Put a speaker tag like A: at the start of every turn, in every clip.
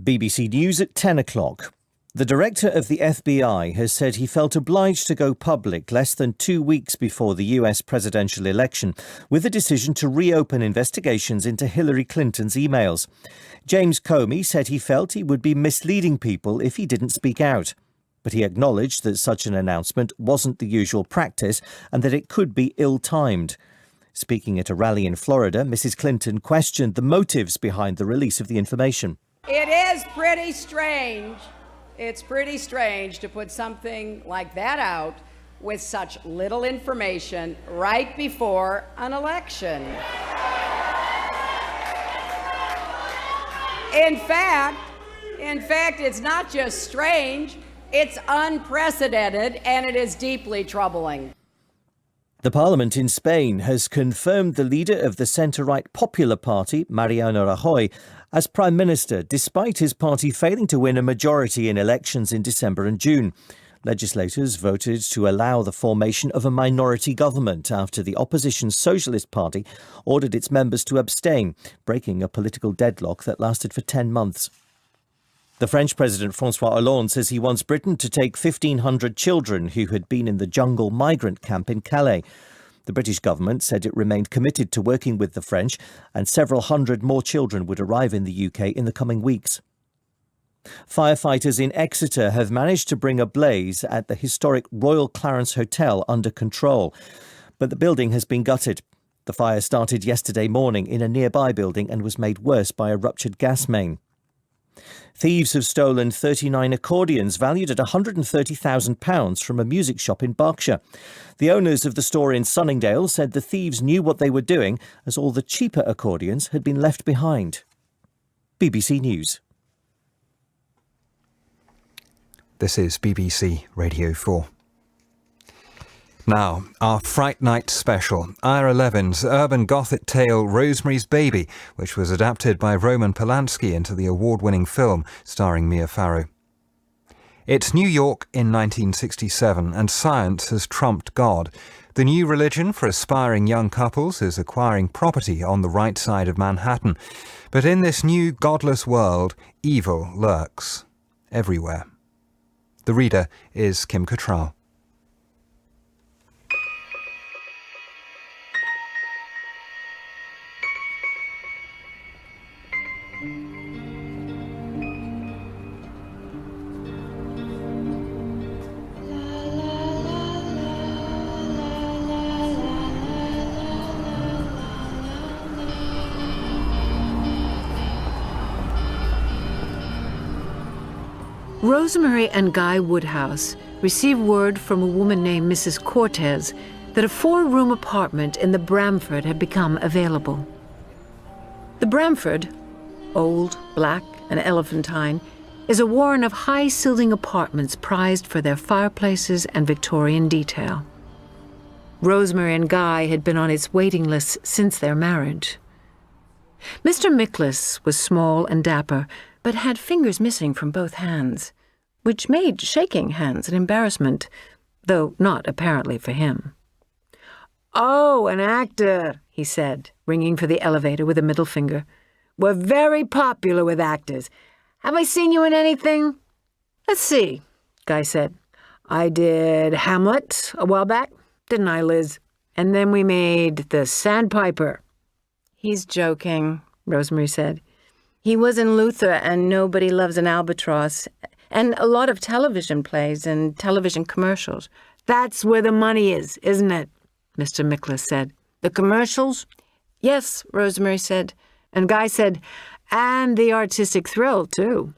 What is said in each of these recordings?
A: BBC News at 10 o'clock. The director of the FBI has said he felt obliged to go public less than 2 weeks before the US presidential election with a decision to reopen investigations into Hillary Clinton's emails. James Comey said he felt he would be misleading people if he didn't speak out. But he acknowledged that such an announcement wasn't the usual practice and that it could be ill-timed. Speaking at a rally in Florida, Mrs. Clinton questioned the motives behind the release of the information.
B: It is pretty strange. It's pretty strange to put something like that out with such little information right before an election. In fact, it's not just strange, it's unprecedented, and it is deeply troubling.
A: The Parliament in Spain has confirmed the leader of the centre-right Popular Party, Mariano Rajoy, as Prime Minister, despite his party failing to win a majority in elections in December and June. Legislators voted to allow the formation of a minority government after the opposition Socialist Party ordered its members to abstain, breaking a political deadlock that lasted for 10 months. The French President François Hollande says he wants Britain to take 1,500 children who had been in the jungle migrant camp in Calais. The British government said it remained committed to working with the French, and several hundred more children would arrive in the UK in the coming weeks. Firefighters in Exeter have managed to bring a blaze at the historic Royal Clarence Hotel under control, but the building has been gutted. The fire started yesterday morning in a nearby building and was made worse by a ruptured gas main. Thieves have stolen 39 accordions valued at £130,000 from a music shop in Berkshire. The owners of the store in Sunningdale said the thieves knew what they were doing as all the cheaper accordions had been left behind. BBC News.
C: This is BBC Radio 4. Now, our Fright Night special, Ira Levin's urban gothic tale Rosemary's Baby, which was adapted by Roman Polanski into the award-winning film starring Mia Farrow. It's New York in 1967, and science has trumped God. The new religion for aspiring young couples is acquiring property on the right side of Manhattan. But in this new godless world, evil lurks everywhere. The reader is Kim Cattrall.
D: Rosemary and Guy Woodhouse received word from a woman named Mrs. Cortez that a 4-room apartment in the Bramford had become available. The Bramford, old, black, and elephantine, is a warren of high-ceiling apartments prized for their fireplaces and Victorian detail. Rosemary and Guy had been on its waiting list since their marriage. Mr. Miklas was small and dapper, but had fingers missing from both hands, which made shaking hands an embarrassment, though not apparently for him. "Oh, an actor," he said, ringing for the elevator with a middle finger. "We're very popular with actors. Have I seen you in anything?" "Let's see," Guy said. "I did Hamlet a while back, didn't I, Liz? And then we made The Sandpiper." "He's joking," Rosemary said. "He was in Luther and Nobody Loves an Albatross, and a lot of television plays and television commercials." "That's where the money is, isn't it?" Mr. Miklas said. "The commercials?" "Yes," Rosemary said. And Guy said, "And the artistic thrill, too."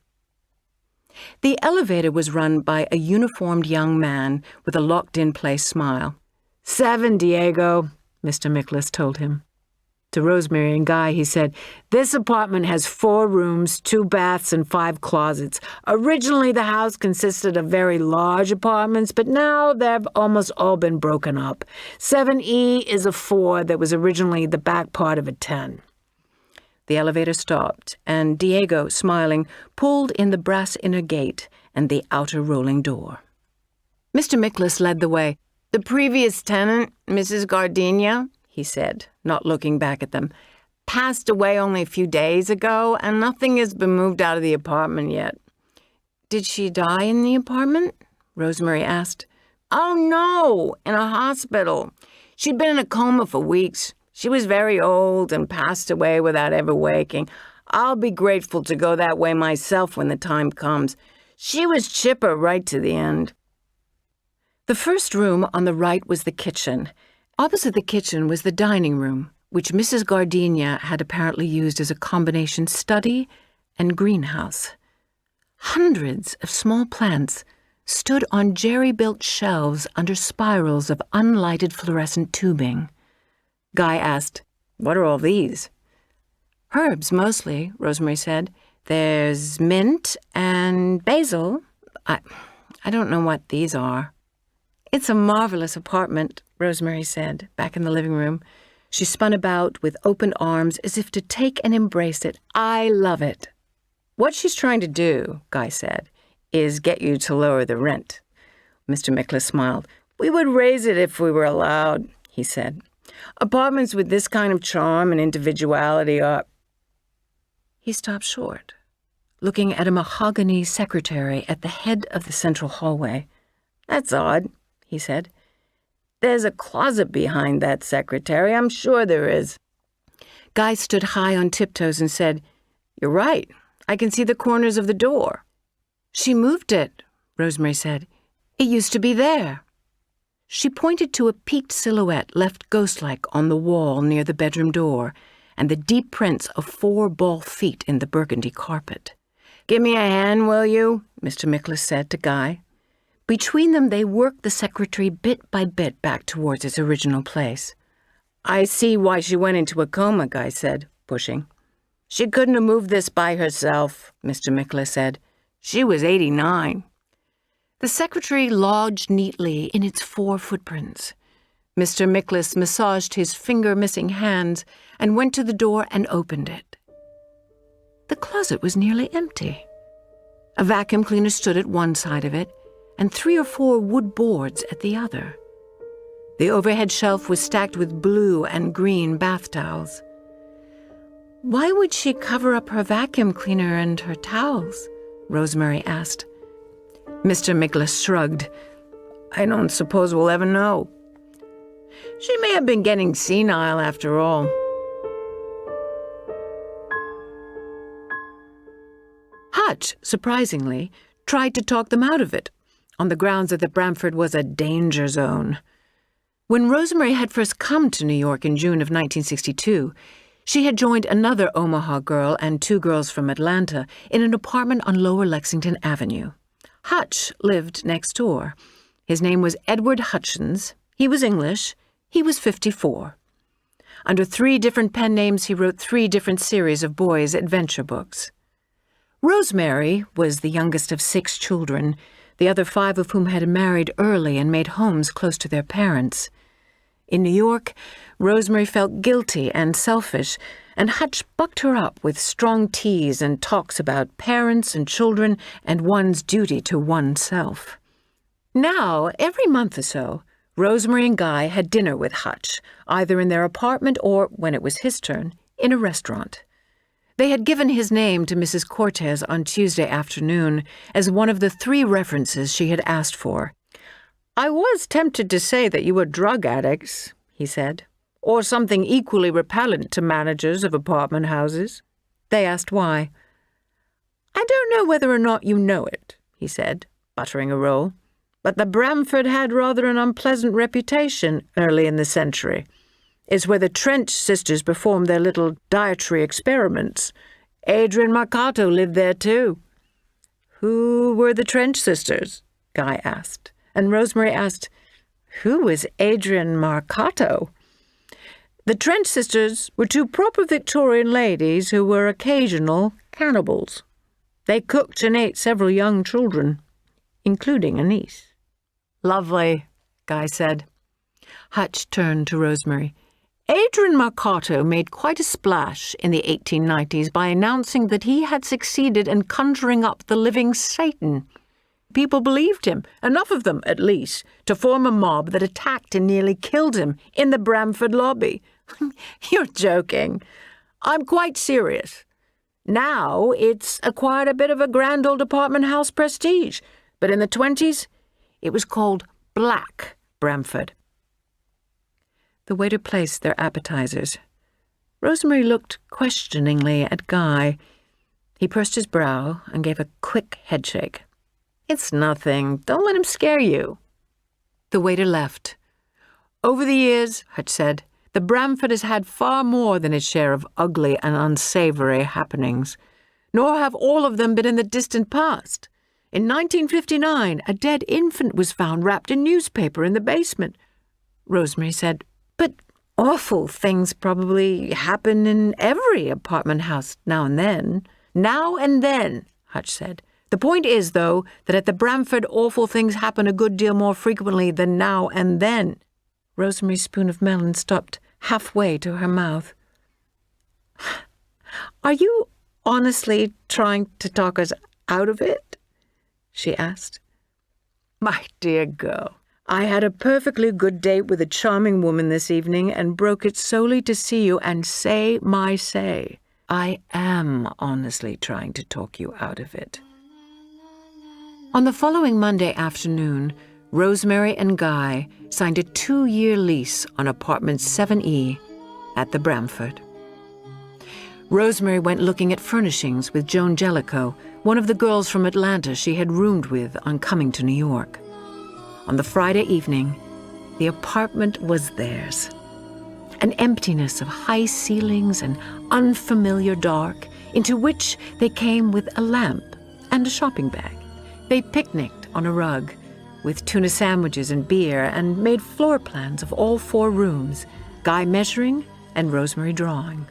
D: The elevator was run by a uniformed young man with a locked-in-place smile. "7, Diego," Mr. Miklas told him. To Rosemary and Guy, he said, "This apartment has 4 rooms, 2 baths, and 5 closets. Originally, the house consisted of very large apartments, but now they've almost all been broken up. 7E is a 4 that was originally the back part of a 10. The elevator stopped, and Diego, smiling, pulled in the brass inner gate and the outer rolling door. Mr. Miklas led the way. "The previous tenant, Mrs. Gardenia," he said, not looking back at them,
E: passed away only a few days ago, and nothing has been moved out of the apartment yet."
D: "Did she die in the apartment?" Rosemary asked.
E: "Oh, no, in a hospital. She'd been in a coma for weeks. She was very old and passed away without ever waking. I'll be grateful to go that way myself when the time comes. She was chipper right to the end."
D: The first room on the right was the kitchen. Opposite the kitchen was the dining room, which Mrs. Gardenia had apparently used as a combination study and greenhouse. Hundreds of small plants stood on jerry-built shelves under spirals of unlighted fluorescent tubing. Guy asked,
E: "What are all these?"
D: "Herbs, mostly," Rosemary said. "There's mint and basil. I don't know what these are." "It's a marvelous apartment," Rosemary said, back in the living room. She spun about with open arms as if to take and embrace it. "I love it."
E: "What she's trying to do," Guy said, "is get you to lower the rent." Mr. Mickless smiled. "We would raise it if we were allowed," he said. "Apartments with this kind of charm and individuality are—"
D: He stopped short, looking at a mahogany secretary at the head of the central hallway.
E: "That's odd," he said. "There's a closet behind that secretary. I'm sure there is."
D: Guy stood high on tiptoes and said,
E: "You're right. I can see the corners of the door."
D: "She moved it," Rosemary said. "It used to be there." She pointed to a peaked silhouette left ghost-like on the wall near the bedroom door and the deep prints of 4 ball feet in the burgundy carpet.
E: "Give me a hand, will you?" Mr. Mickless said to Guy.
D: Between them, they worked the secretary bit by bit back towards its original place.
E: "I see why she went into a coma," Guy said, pushing. "She couldn't have moved this by herself," Mr. Mickless said. "She was 89.
D: The secretary lodged neatly in its 4 footprints. Mr. Mickless massaged his finger-missing hands and went to the door and opened it. The closet was nearly empty. A vacuum cleaner stood at one side of it, and 3 or 4 wood boards at the other. The overhead shelf was stacked with blue and green bath towels. "Why would she cover up her vacuum cleaner and her towels?" Rosemary asked.
E: Mr. Mickless shrugged. "I don't suppose we'll ever know. She may have been getting senile after all."
D: Hutch, surprisingly, tried to talk them out of it, on the grounds that the Bramford was a danger zone. When Rosemary had first come to New York in June of 1962, she had joined another Omaha girl and 2 girls from Atlanta in an apartment on Lower Lexington Avenue. Hutch lived next door. His name was Edward Hutchins. He was English. He was 54. Under 3 different pen names, he wrote 3 different series of boys' adventure books. Rosemary was the youngest of 6 children, the other 5 of whom had married early and made homes close to their parents. In New York, Rosemary felt guilty and selfish, and Hutch bucked her up with strong teas and talks about parents and children and one's duty to oneself. Now, every month or so, Rosemary and Guy had dinner with Hutch, either in their apartment or, when it was his turn, in a restaurant. They had given his name to Mrs. Cortez on Tuesday afternoon as one of the 3 references she had asked for.
E: "I was tempted to say that you were drug addicts," he said, "or something equally repellent to managers of apartment houses."
D: They asked why.
E: "I don't know whether or not you know it," he said, buttering a roll, "but the Bramford had rather an unpleasant reputation early in the century. It's where the Trench sisters performed their little dietary experiments. Adrian Marcato lived there, too."
D: "Who were the Trench sisters?" Guy asked. And Rosemary asked, "Who was Adrian Marcato?"
E: "The Trench sisters were 2 proper Victorian ladies who were occasional cannibals. They cooked and ate several young children, including a niece."
D: "Lovely," Guy said. Hutch turned to Rosemary.
E: "Adrian Marcato made quite a splash in the 1890s by announcing that he had succeeded in conjuring up the living Satan. People believed him, enough of them, at least, to form a mob that attacked and nearly killed him in the Bramford lobby." "You're joking." I'm quite serious. Now it's acquired a bit of a grand old apartment house prestige, but in the 1920s, it was called Black Bramford. The waiter placed their appetizers. Rosemary looked questioningly at Guy. He pursed his brow and gave a quick headshake. It's nothing. Don't let him scare you. The waiter left. Over the years, Hutch said, the Bramford has had far more than its share of ugly and unsavory happenings, nor have all of them been in the distant past. In 1959, a dead infant was found wrapped in newspaper in the basement. Rosemary said, but awful things probably happen in every apartment house now and then. Now and then, Hutch said. The point is, though, that at the Bramford awful things happen a good deal more frequently than now and then. Rosemary's spoon of melon stopped halfway to her mouth. Are you honestly trying to talk us out of it? She asked. My dear girl, I had a perfectly good date with a charming woman this evening and broke it solely to see you and say my say. I am honestly trying to talk you out of it. On the following Monday afternoon, Rosemary and Guy signed a 2-year lease on apartment 7E at the Bramford. Rosemary went looking at furnishings with Joan Jellicoe, one of the girls from Atlanta she had roomed with on coming to New York. On the Friday evening, the apartment was theirs. An emptiness of high ceilings and unfamiliar dark, into which they came with a lamp and a shopping bag. They picnicked on a rug, with tuna sandwiches and beer, and made floor plans of all 4 rooms, Guy measuring and Rosemary drawing.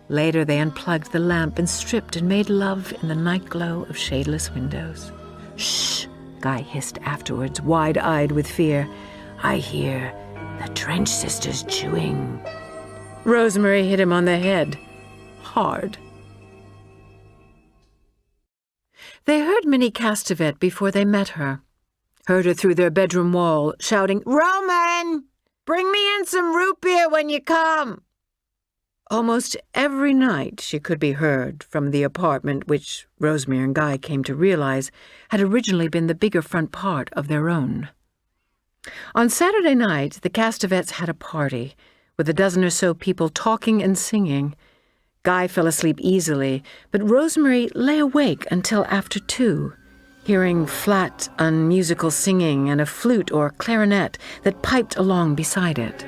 E: Later they unplugged the lamp and stripped and made love in the night glow of shadeless windows. Shh, Guy hissed afterwards, wide-eyed with fear. I hear the Trench sisters chewing. Rosemary hit him on the head. Hard. They heard Minnie Castevet before they met her. Heard her through their bedroom wall, shouting, Roman! Bring me in some root beer when you come! Almost every night she could be heard from the apartment, which Rosemary and Guy came to realize had originally been the bigger front part of their own. On Saturday night, the Castevets had a party, with a dozen or so people talking and singing. Guy fell asleep easily, but Rosemary lay awake until after 2, hearing flat, unmusical singing and a flute or clarinet that piped along beside it.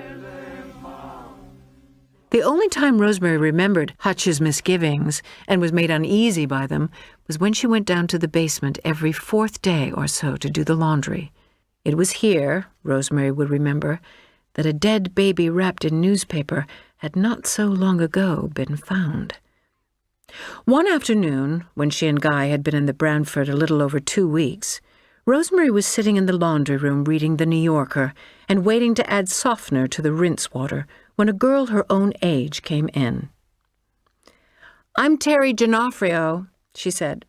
E: The only time Rosemary remembered Hutch's misgivings and was made uneasy by them was when she went down to the basement every 4th day or so to do the laundry. It was here, Rosemary would remember, that a dead baby wrapped in newspaper had not so long ago been found. One afternoon, when she and Guy had been in the Bramford a little over 2 weeks, Rosemary was sitting in the laundry room reading The New Yorker and waiting to add softener to the rinse water when a girl her own age came in. I'm Terry Giannoffrio, she said.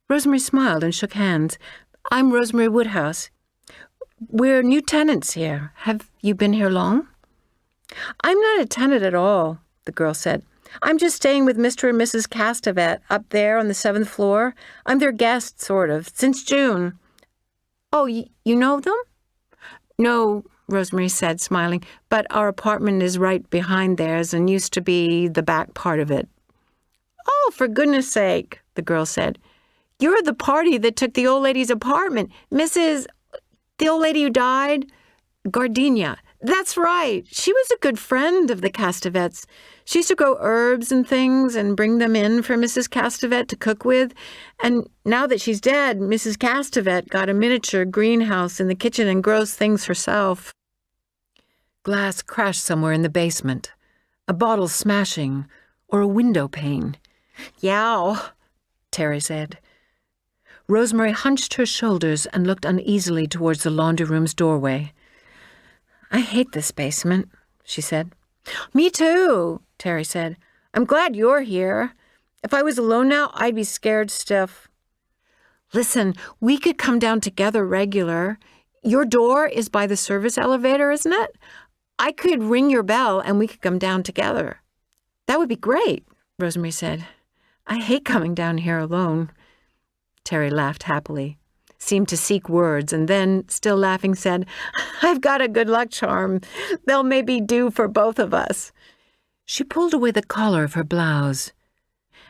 E: Rosemary smiled and shook hands. I'm Rosemary Woodhouse. We're new tenants here. Have you been here long? I'm not a tenant at all, the girl said. I'm just staying with Mr. and Mrs. Castevet up there on the 7th floor. I'm their guest, sort of, since June. Oh, you know them? No, Rosemary said, smiling, but our apartment is right behind theirs and used to be the back part of it. Oh, for goodness sake, the girl said. You're the party that took the old lady's apartment. The old lady who died? Gardenia. That's right. She was a good friend of the Castevets. She used to grow herbs and things and bring them in for Mrs. Castevet to cook with. And now that she's dead, Mrs. Castevet got a miniature greenhouse in the kitchen and grows things herself. Glass crashed somewhere in the basement. A bottle smashing, or a window pane. Yow, Terry said. Rosemary hunched her shoulders and looked uneasily towards the laundry room's doorway. I hate this basement, she said. Me too, Terry said. I'm glad you're here. If I was alone now, I'd be scared stiff. Listen, we could come down together regular. Your door is by the service elevator, isn't it? I could ring your bell and we could come down together. That would be great, Rosemary said. I hate coming down here alone. Terry laughed happily, seemed to seek words, and then, still laughing, said, I've got a good luck charm. They'll maybe do for both of us. She pulled away the collar of her blouse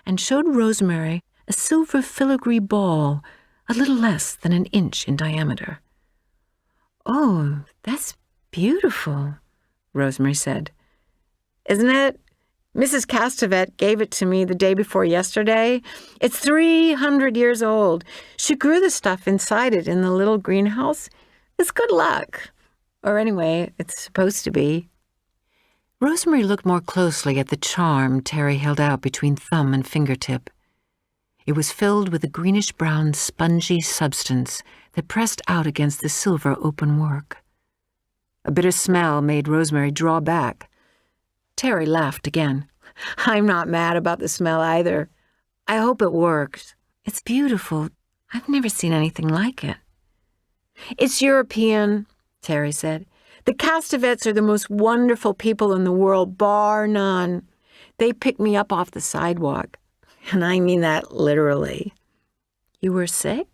E: and showed Rosemary a silver filigree ball a little less than an inch in diameter. Oh, that's beautiful, Rosemary said. Isn't it? Mrs. Castevet gave it to me the day before yesterday. It's 300 years old. She grew the stuff inside it in the little greenhouse. It's good luck. Or anyway, it's supposed to be.
D: Rosemary looked more closely at the charm Terry held out between thumb and fingertip. It was filled with a greenish-brown, spongy substance that pressed out against the silver open work. A bitter smell made Rosemary draw back. Terry laughed again. I'm not mad about the smell either. I hope it works. It's beautiful. I've never seen anything like it.
E: It's European, Terry said. The Castevets are the most wonderful people in the world, bar none. They picked me up off the sidewalk. And I mean that literally.
D: You were sick?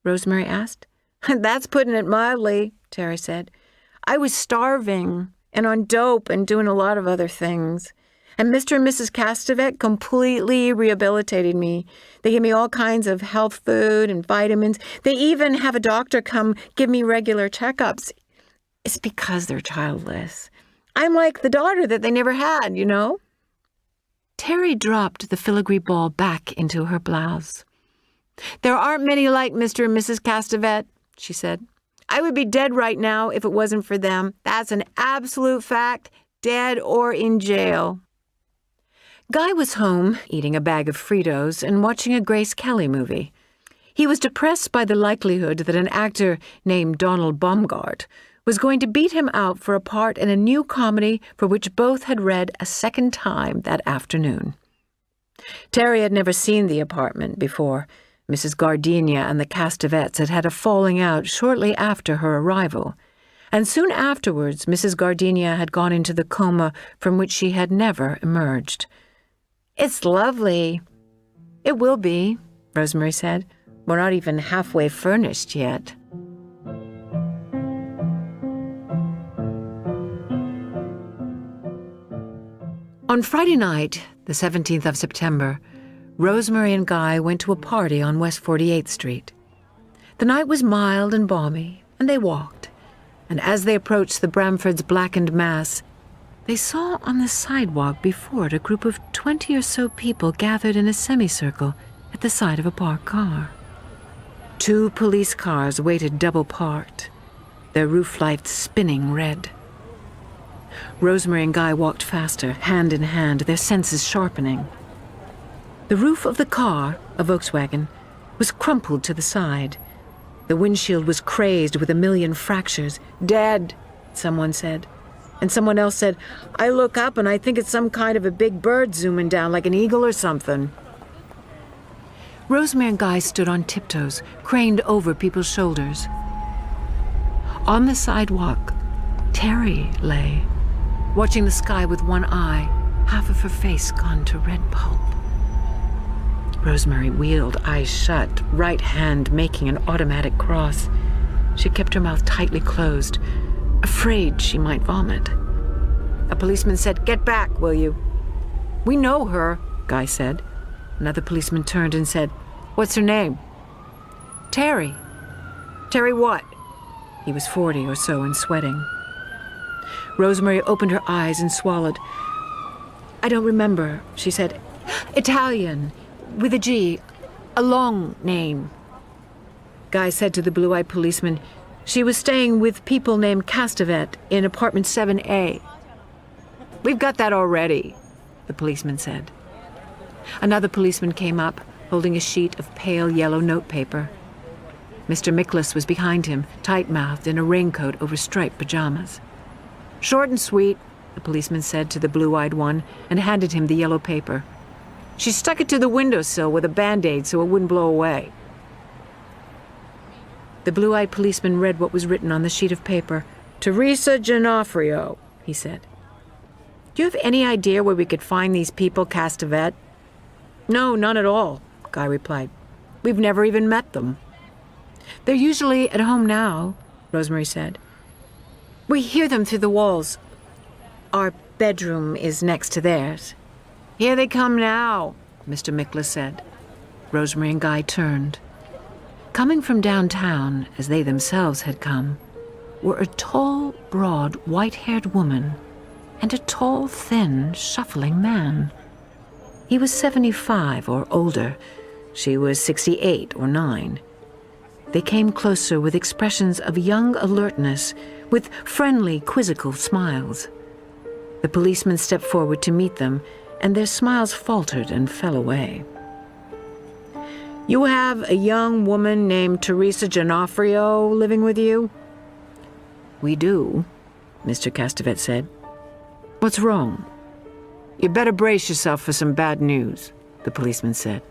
D: Rosemary asked.
E: That's putting it mildly, Terry said. I was starving and on dope and doing a lot of other things. And Mr. and Mrs. Castevet completely rehabilitated me. They give me all kinds of health food and vitamins. They even have a doctor come give me regular checkups. It's because they're childless. I'm like the daughter that they never had, you know?
D: Terry dropped the filigree ball back into her blouse.
E: There aren't many like Mr. and Mrs. Castevet, she said. I would be dead right now if it wasn't for them. That's an absolute fact, dead or in jail.
D: Guy was home, eating a bag of Fritos and watching a Grace Kelly movie. He was depressed by the likelihood that an actor named Donald Baumgart was going to beat him out for a part in a new comedy for which both had read a second time that afternoon. Terry had never seen the apartment before. Mrs. Gardenia and the Castevets had had a falling out shortly after her arrival, and soon afterwards Mrs. Gardenia had gone into the coma from which she had never emerged.
E: It's lovely.
D: It will be, Rosemary said. We're not even halfway furnished yet. On Friday night, the 17th of September, Rosemary and Guy went to a party on West 48th Street. The night was mild and balmy, and they walked. And as they approached the Bramfords' blackened mass, they saw on the sidewalk before it a group of 20 or so people gathered in a semicircle at the side of a parked car. 2 police cars waited double parked, their roof lights spinning red. Rosemary and Guy walked faster, hand in hand, their senses sharpening. The roof of the car, a Volkswagen, was crumpled to the side. The windshield was crazed with a million fractures. Dead, someone said. And someone else said, I look up and I think it's some kind of a big bird zooming down like an eagle or something. Rosemary and Guy stood on tiptoes, craned over people's shoulders. On the sidewalk, Terry lay, watching the sky with one eye, half of her face gone to red pulp. Rosemary wheeled, eyes shut, right hand making an automatic cross. She kept her mouth tightly closed, afraid she might vomit. A policeman said, Get back, will you? We know her, Guy said. Another policeman turned and said, What's her name? Terry. Terry what? He was 40 or so and sweating. Rosemary opened her eyes and swallowed. I don't remember, she said. Italian. With a G, a long name. Guy said to the blue-eyed policeman, She was staying with people named Castevet in apartment 7A. We've got that already, the policeman said. Another policeman came up, holding a sheet of pale yellow notepaper. Mr. Miklas was behind him, tight-mouthed in a raincoat over striped pajamas. Short and sweet, the policeman said to the blue-eyed one, and handed him the yellow paper. She stuck it to the windowsill with a Band-Aid so it wouldn't blow away. The blue-eyed policeman read what was written on the sheet of paper. Teresa Giannoffrio, he said.
E: Do you have any idea where we could find these people, Castevet? No, none at all, Guy replied. We've never even met them. They're usually at home now, Rosemary said. We hear them through the walls. Our bedroom is next to theirs. Here they come now, Mr. Miklas said. Rosemary and Guy turned. Coming from downtown, as they themselves had come, were a tall, broad, white-haired woman and a tall, thin, shuffling man. He was 75 or older. She was 68 or 9. They came closer with expressions of young alertness, with friendly, quizzical smiles. The policeman stepped forward to meet them, and their smiles faltered and fell away. You have a young woman named Teresa Giannoffrio living with you? We do, Mr. Castevet said. What's wrong? You better brace yourself for some bad news, the policeman said.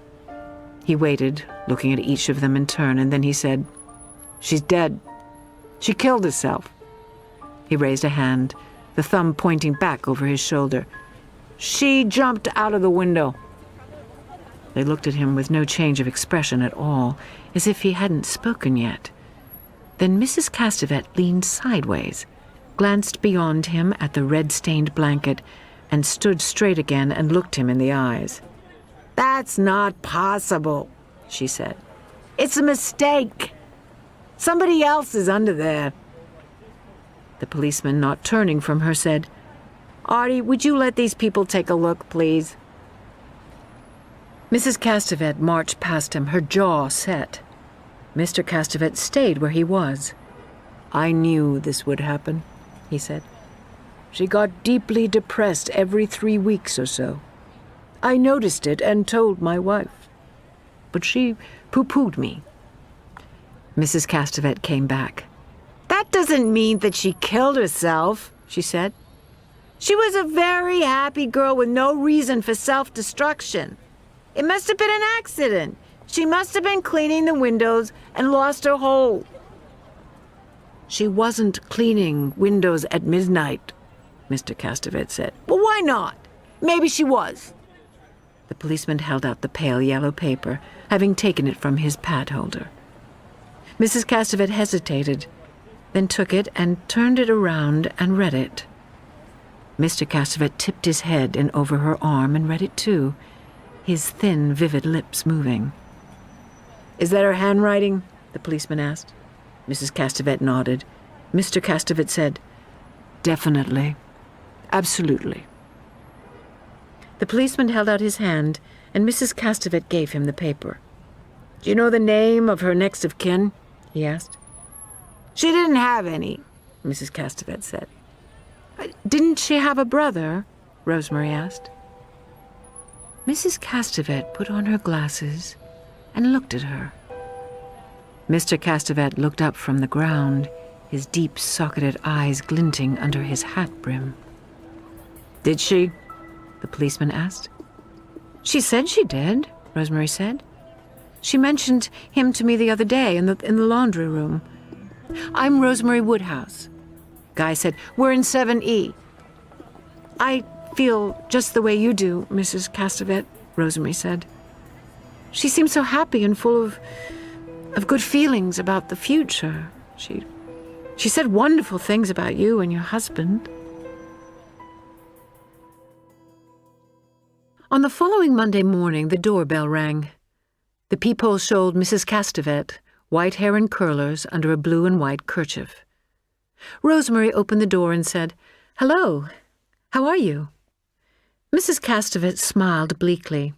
E: He waited, looking at each of them in turn, and then he said, She's dead. She killed herself. He raised a hand, the thumb pointing back over his shoulder. She jumped out of the window. They looked at him with no change of expression at all, as if he hadn't spoken yet. Then Mrs. Castevet leaned sideways, glanced beyond him at the red-stained blanket, and stood straight again and looked him in the eyes. That's not possible, she said. It's a mistake. Somebody else is under there. The policeman, not turning from her, said, Artie, would you let these people take a look, please? Mrs. Castevet marched past him, her jaw set. Mr. Castevet stayed where he was. I knew this would happen, he said. She got deeply depressed every 3 weeks or so. I noticed it and told my wife. But she pooh-poohed me. Mrs. Castevet came back. That doesn't mean that she killed herself, she said. She was a very happy girl with no reason for self-destruction. It must have been an accident. She must have been cleaning the windows and lost her hold. She wasn't cleaning windows at midnight, Mr. Castevet said. Well, why not? Maybe she was. The policeman held out the pale yellow paper, having taken it from his pad holder. Mrs. Castevet hesitated, then took it and turned it around and read it. Mr. Castevet tipped his head in over her arm and read it too, his thin, vivid lips moving. Is that her handwriting? The policeman asked. Mrs. Castevet nodded. Mr. Castevet said, Definitely. Absolutely. The policeman held out his hand, and Mrs. Castevet gave him the paper. Do you know the name of her next of kin? He asked. She didn't have any, Mrs. Castevet said. Didn't she have a brother? Rosemary asked. Mrs. Castevet put on her glasses and looked at her. Mr. Castevet looked up from the ground, his deep-socketed eyes glinting under his hat brim. Did she? The policeman asked. She said she did, Rosemary said. She mentioned him to me the other day in the laundry room. I'm Rosemary Woodhouse. Guy said, We're in 7E. I feel just the way you do, Mrs. Castevet, Rosemary said. She seemed so happy and full of good feelings about the future. She said wonderful things about you and your husband. On the following Monday morning, the doorbell rang. The peephole showed Mrs. Castevet, white hair in curlers under a blue and white kerchief. Rosemary opened the door and said, Hello, how are you? Mrs. Castevet smiled bleakly.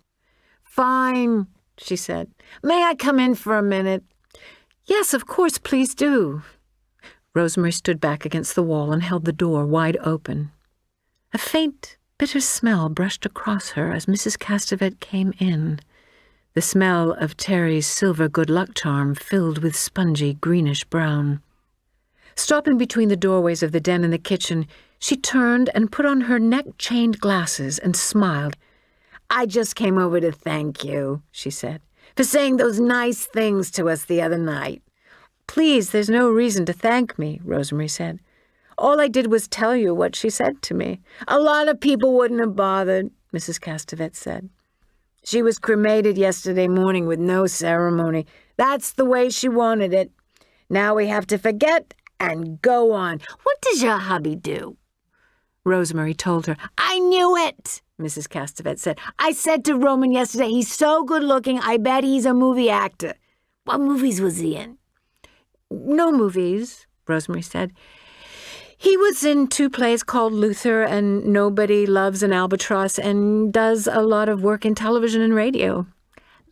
E: Fine, she said. May I come in for a minute? Yes, of course, please do. Rosemary stood back against the wall and held the door wide open. A faint, bitter smell brushed across her as Mrs. Castevet came in. The smell of Terry's silver good luck charm filled with spongy greenish brown. Stopping between the doorways of the den and the kitchen, she turned and put on her neck-chained glasses and smiled. I just came over to thank you, she said, for saying those nice things to us the other night. Please, there's no reason to thank me, Rosemary said. All I did was tell you what she said to me. A lot of people wouldn't have bothered, Mrs. Castevet said. She was cremated yesterday morning with no ceremony. That's the way she wanted it. Now we have to forget and go on. What does your hubby do? Rosemary told her. I knew it, Mrs. Castevet said. I said to Roman yesterday, he's so good-looking, I bet he's a movie actor. What movies was he in? No movies, Rosemary said. He was in 2 plays called Luther and Nobody Loves an Albatross and does a lot of work in television and radio.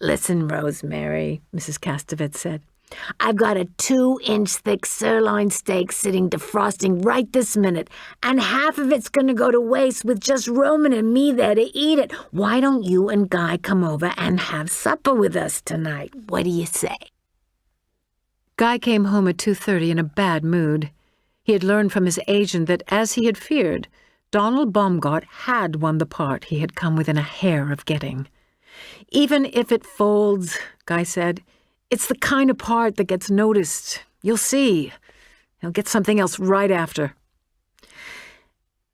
E: Listen, Rosemary, Mrs. Castevet said. I've got a 2-inch thick sirloin steak sitting defrosting right this minute, and half of it's going to go to waste with just Roman and me there to eat it. Why don't you and Guy come over and have supper with us tonight? What do you say?
D: Guy came home at 2:30 in a bad mood. He had learned from his agent that, as he had feared, Donald Baumgart had won the part he had come within a hair of getting. Even if it folds, Guy said, it's the kind of part that gets noticed. You'll see. He'll get something else right after.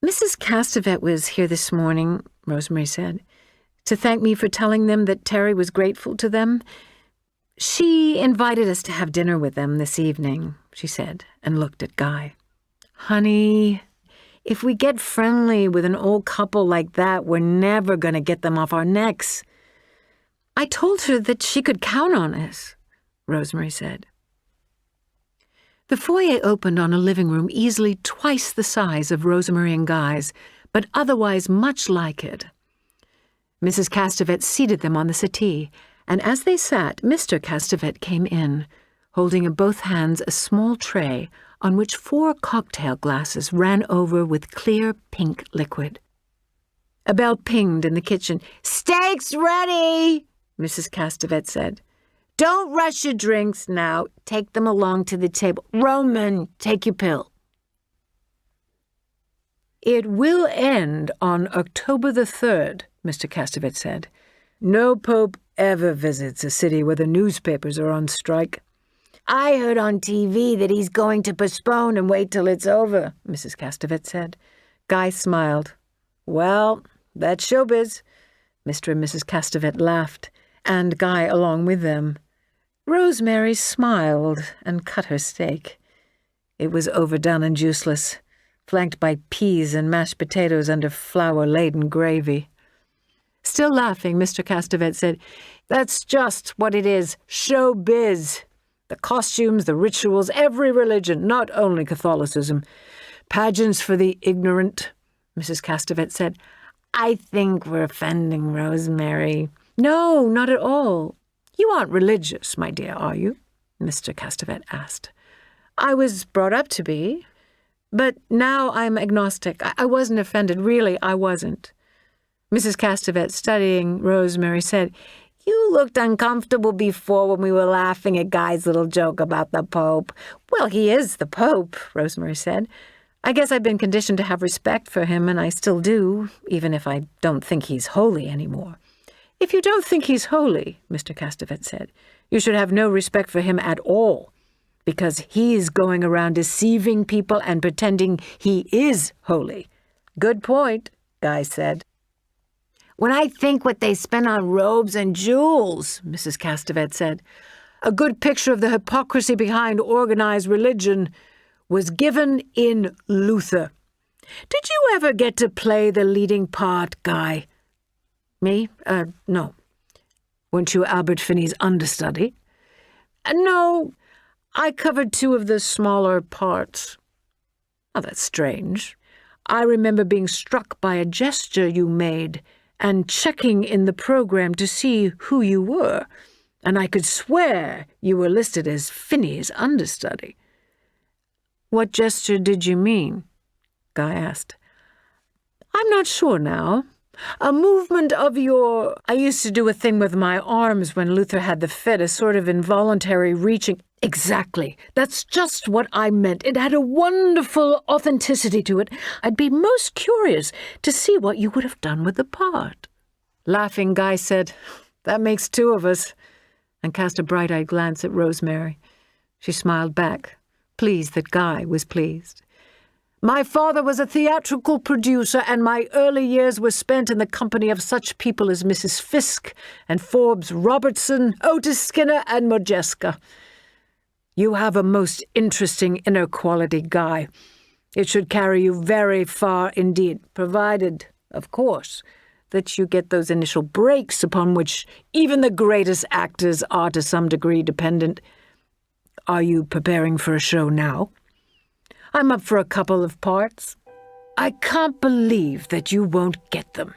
D: Mrs. Castevet was here this morning, Rosemary said, to thank me for telling them that Terry was grateful to them. She invited us to have dinner with them this evening, she said, and looked at Guy. Honey, if we get friendly with an old couple like that, we're never going to get them off our necks. I told her that she could count on us, Rosemary said. The foyer opened on a living room easily twice the size of Rosemary and Guy's, but otherwise much like it. Mrs. Castevet seated them on the settee, and as they sat, Mr. Castevet came in, holding in both hands a small tray on which 4 cocktail glasses ran over with clear pink liquid. A bell pinged in the kitchen. "Steak's ready," Mrs. Castevet said. "Don't rush your drinks now. Take them along to the table. Roman, take your pill." "It will end on October the 3rd, Mr. Castevet said. "No pope ever visits a city where the newspapers are on strike." "I heard on TV that he's going to postpone and wait till it's over," Mrs. Castevet said. Guy smiled. "Well, that's showbiz." Mr. and Mrs. Castevet laughed, and Guy along with them. Rosemary smiled and cut her steak. It was overdone and juiceless, flanked by peas and mashed potatoes under flour-laden gravy. Still laughing, Mr. Castevet said, "That's just what it is, showbiz. The costumes, the rituals, every religion, not only Catholicism. Pageants for the ignorant," Mrs. Castevet said. "I think we're offending Rosemary." "No, not at all. You aren't religious, my dear, are you?" Mr. Castevet asked. "I was brought up to be, but now I'm agnostic. I wasn't offended, really, I wasn't." Mrs. Castevet, studying Rosemary, said, "You looked uncomfortable before when we were laughing at Guy's little joke about the Pope." "Well, he is the Pope," Rosemary said. "I guess I've been conditioned to have respect for him, and I still do, even if I don't think he's holy anymore." "If you don't think he's holy," Mr. Castevet said, "you should have no respect for him at all, because he's going around deceiving people and pretending he is holy." "Good point," Guy said. "When I think what they spend on robes and jewels," Mrs. Castevet said, "a good picture of the hypocrisy behind organized religion was given in Luther. Did you ever get to play the leading part, Guy?" "Me? No." "Weren't you Albert Finney's understudy?" "No. I covered 2 of the smaller parts." "Oh, that's strange. I remember being struck by a gesture you made and checking in the program to see who you were, and I could swear you were listed as Finney's understudy." "What gesture did you mean?" Guy asked. "I'm not sure now. A movement of your... I used to do a thing with my arms when Luther had the fit, a sort of involuntary reaching." "Exactly. That's just what I meant. It had a wonderful authenticity to it. I'd be most curious to see what you would have done with the part." Laughing, Guy said, "That makes 2 of us," and cast a bright-eyed glance at Rosemary. She smiled back, pleased that Guy was pleased.
E: My father was a theatrical producer, and my early years were spent in the company of such people as Mrs. Fisk and Forbes Robertson, Otis Skinner, and Modjeska. You have a most interesting inner quality, Guy. It should carry you very far indeed, provided, of course, that you get those initial breaks upon which even the greatest actors are to some degree dependent. Are you preparing for a show now? I'm up for a couple of parts. I can't believe that you won't get them.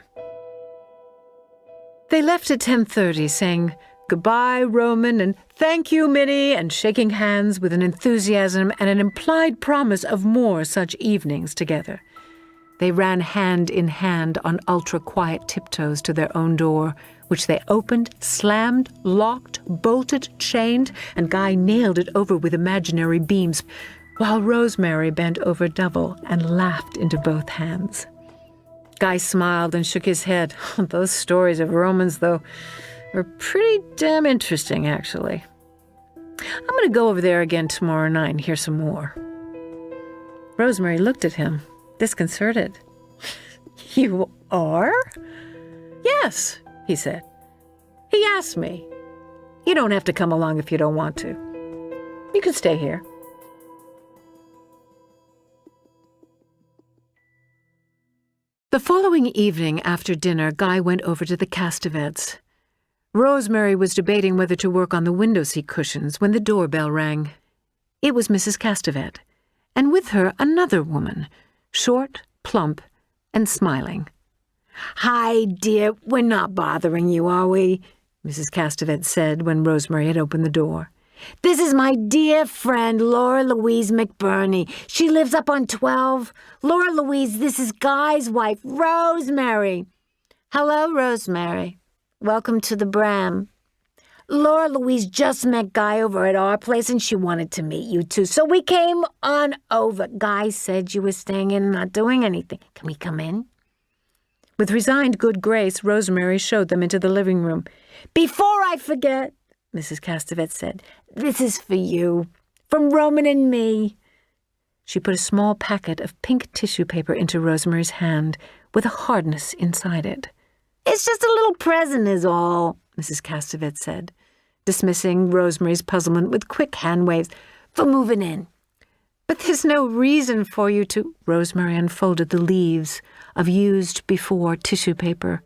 D: They left at 10:30, saying goodbye, Roman, and thank you, Minnie, and shaking hands with an enthusiasm and an implied promise of more such evenings together. They ran hand in hand on ultra-quiet tiptoes to their own door, which they opened, slammed, locked, bolted, chained, and Guy nailed it over with imaginary beams, while Rosemary bent over double and laughed into both hands. Guy smiled and shook his head. Those stories of Romans, though, are pretty damn interesting, actually. I'm going to go over there again tomorrow night and hear some more. Rosemary looked at him, disconcerted.
E: You are?
D: Yes, he said.
E: He asked me.
D: You don't have to come along if you don't want to. You can stay here. The following evening after dinner, Guy went over to the Castevets. Rosemary was debating whether to work on the window seat cushions when the doorbell rang. It was Mrs. Castevet, and with her another woman, short, plump, and smiling.
E: Hi, dear. We're not bothering you, are we? Mrs. Castevet said when Rosemary had opened the door. This is my dear friend, Laura Louise McBurney. She lives up on 12. Laura Louise, this is Guy's wife, Rosemary.
F: Hello, Rosemary. Welcome to the Bram.
E: Laura Louise just met Guy over at our place, and she wanted to meet you, too. So we came on over. Guy said you were staying in and not doing anything. Can we come in?
D: With resigned good grace, Rosemary showed them into the living room.
E: Before I forget, Mrs. Castevet said, this is for you, from Roman and me.
D: She put a small packet of pink tissue paper into Rosemary's hand, with a hardness inside it.
E: It's just a little present is all,
D: Mrs. Castevet said, dismissing Rosemary's puzzlement with quick hand waves,
E: for moving in.
D: But there's no reason for you to... Rosemary unfolded the leaves of used-before tissue paper.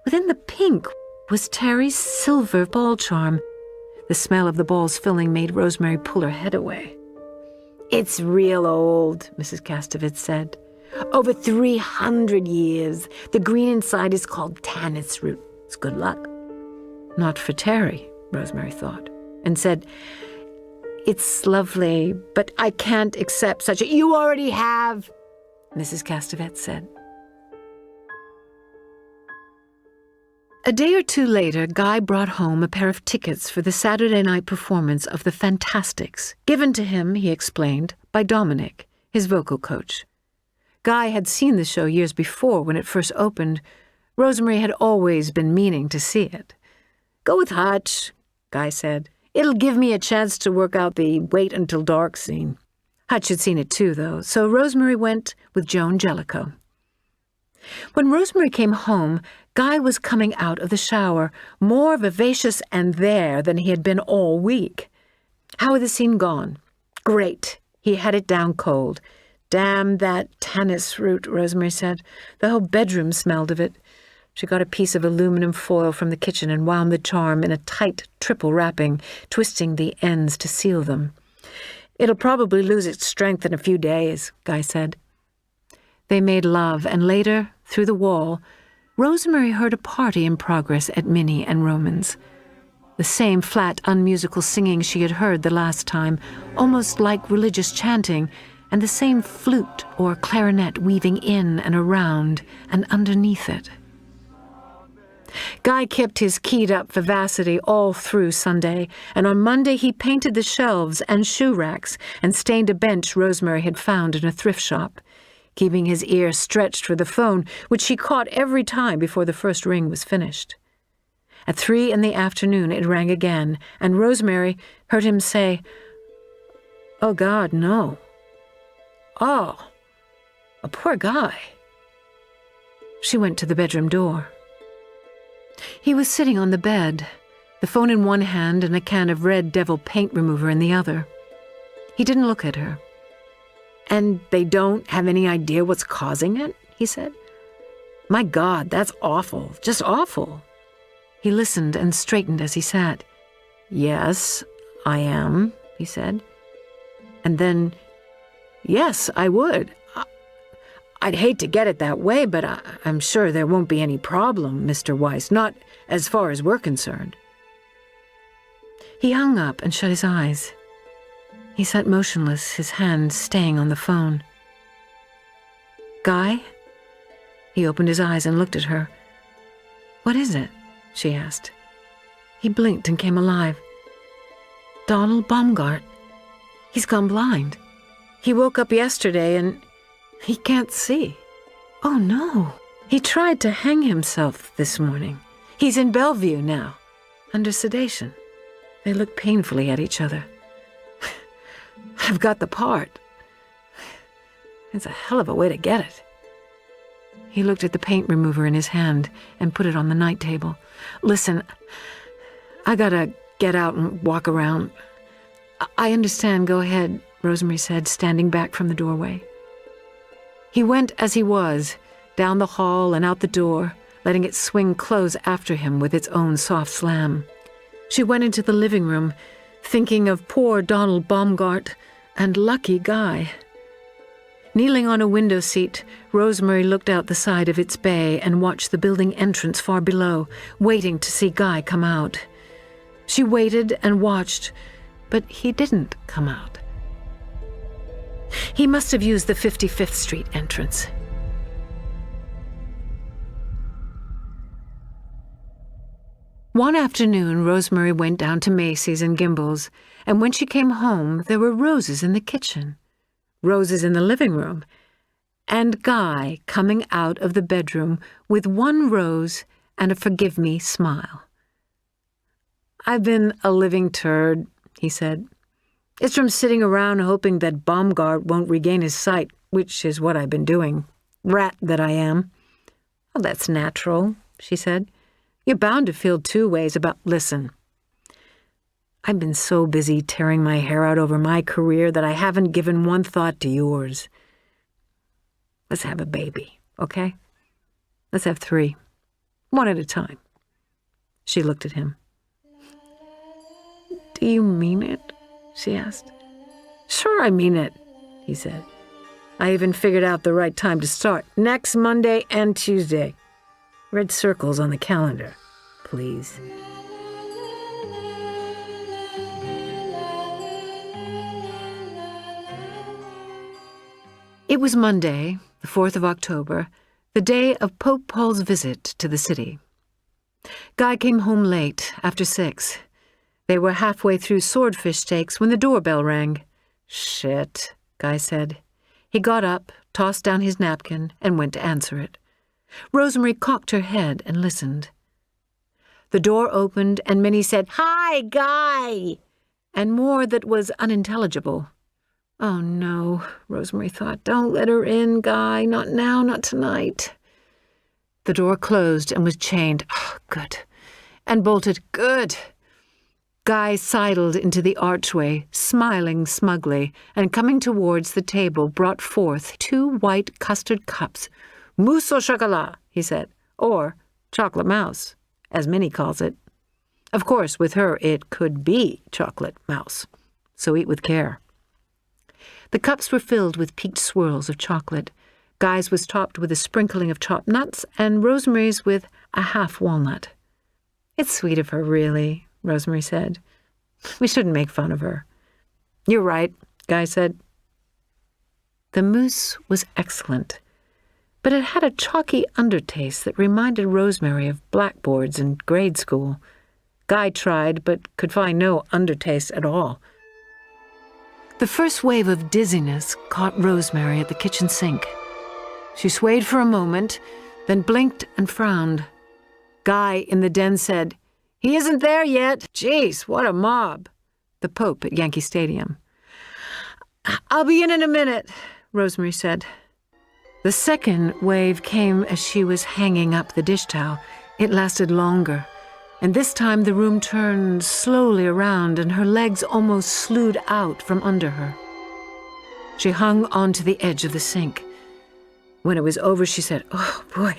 D: Within the pink was Terry's silver ball charm. The smell of the ball's filling made Rosemary pull her head away.
E: It's real old, Mrs. Castevet said. Over 300 years. The green inside is called tannis root. It's good luck.
D: Not for Terry, Rosemary thought, and said, It's lovely, but I can't accept such a...
E: You already have,
D: Mrs. Castevet said. A day or two later, Guy brought home a pair of tickets for the Saturday night performance of The Fantastics, given to him, he explained, by Dominic, his vocal coach. Guy had seen the show years before when it first opened. Rosemary had always been meaning to see it.
E: Go with Hutch, Guy said. It'll give me a chance to work out the wait until dark scene.
D: Hutch had seen it too, though, so Rosemary went with Joan Jellicoe. When Rosemary came home, Guy was coming out of the shower, more vivacious and there than he had been all week. How had the scene gone? Great. He had it down cold. Damn that tannis root, Rosemary said. The whole bedroom smelled of it. She got a piece of aluminum foil from the kitchen and wound the charm in a tight triple wrapping, twisting the ends to seal them. It'll probably lose its strength in a few days, Guy said. They made love, and later, through the wall, Rosemary heard a party in progress at Minnie and Roman's. The same flat, unmusical singing she had heard the last time, almost like religious chanting, and the same flute or clarinet weaving in and around and underneath it. Guy kept his keyed-up vivacity all through Sunday, and on Monday he painted the shelves and shoe racks and stained a bench Rosemary had found in a thrift shop, keeping his ear stretched for the phone, which she caught every time before the first ring was finished. At 3 p.m, it rang again, and Rosemary heard him say, "Oh, God, no."
E: Oh, a poor guy. She went to the bedroom door. He was sitting on the bed, the phone in one hand and a can of red devil paint remover in the other. He didn't look at her. And they don't have any idea what's causing it, he said. My God, that's awful, just awful. He listened and straightened as he sat. Yes, I am, he said. And then, yes, I would. I'd hate to get it that way, but I'm sure there won't be any problem, Mr. Weiss, not as far as we're concerned. He hung up and shut his eyes. He sat motionless, his hand staying on the phone. Guy? He opened his eyes and looked at her. What is it? She asked. He blinked and came alive. Donald Baumgart. He's gone blind. He woke up yesterday and he can't see. Oh, no. He tried to hang himself this morning. He's in Bellevue now, under sedation. They looked painfully at each other. I've got the part. It's a hell of a way to get it. He looked at the paint remover in his hand and put it on the night table. Listen, I gotta get out and walk around. I understand, go ahead, Rosemary said, standing back from the doorway. He went as he was, down the hall and out the door, letting it swing close after him with its own soft slam. She went into the living room, thinking of poor Donald Baumgart and lucky Guy. Kneeling on a window seat, Rosemary looked out the side of its bay and watched the building entrance far below, waiting to see Guy come out. She waited and watched, but he didn't come out. He must have used the 55th Street entrance. One afternoon, Rosemary went down to Macy's and Gimbel's, and when she came home, there were roses in the kitchen, roses in the living room, and Guy coming out of the bedroom with one rose and a forgive-me smile. I've been a living turd, he said. It's from sitting around hoping that Baumgart won't regain his sight, which is what I've been doing. Rat that I am. Well, that's natural, she said. You're bound to feel two ways about... Listen, I've been so busy tearing my hair out over my career that I haven't given one thought to yours. Let's have a baby, okay? Let's have 3. One at a time. She looked at him. Do you mean it? She asked. Sure, I mean it, he said. I even figured out the right time to start. Next Monday and Tuesday. Red circles on the calendar, please. It was Monday, the 4th of October, the day of Pope Paul's visit to the city. Guy came home late, after 6. They were halfway through swordfish steaks when the doorbell rang. Shit, Guy said. He got up, tossed down his napkin, and went to answer it. Rosemary cocked her head and listened. The door opened, and Minnie said, Hi, Guy, and more that was unintelligible. Oh, no, Rosemary thought. Don't let her in, Guy. Not now, not tonight. The door closed and was chained. Oh, good. And bolted. Good. Guy sidled into the archway, smiling smugly, and coming towards the table brought forth 2 white custard cups. Mousse au chocolat, he said, or chocolate mouse, as Minnie calls it. Of course, with her it could be chocolate mouse, so eat with care. The cups were filled with peaked swirls of chocolate. Guy's was topped with a sprinkling of chopped nuts, and Rosemary's with a half walnut. It's sweet of her, really, Rosemary said. We shouldn't make fun of her. You're right, Guy said. The mousse was excellent, but it had a chalky undertaste that reminded Rosemary of blackboards in grade school. Guy tried, but could find no undertaste at all. The first wave of dizziness caught Rosemary at the kitchen sink. She swayed for a moment, then blinked and frowned. Guy in the den said, He isn't there yet. Jeez, what a mob. The Pope at Yankee Stadium. I'll be in a minute,
D: Rosemary said. The second wave came as she was hanging up the dish towel. It lasted longer, and this time the room turned slowly around and her legs almost slewed out from under her. She hung onto the edge of the sink. When it was over, she said, "Oh, boy,"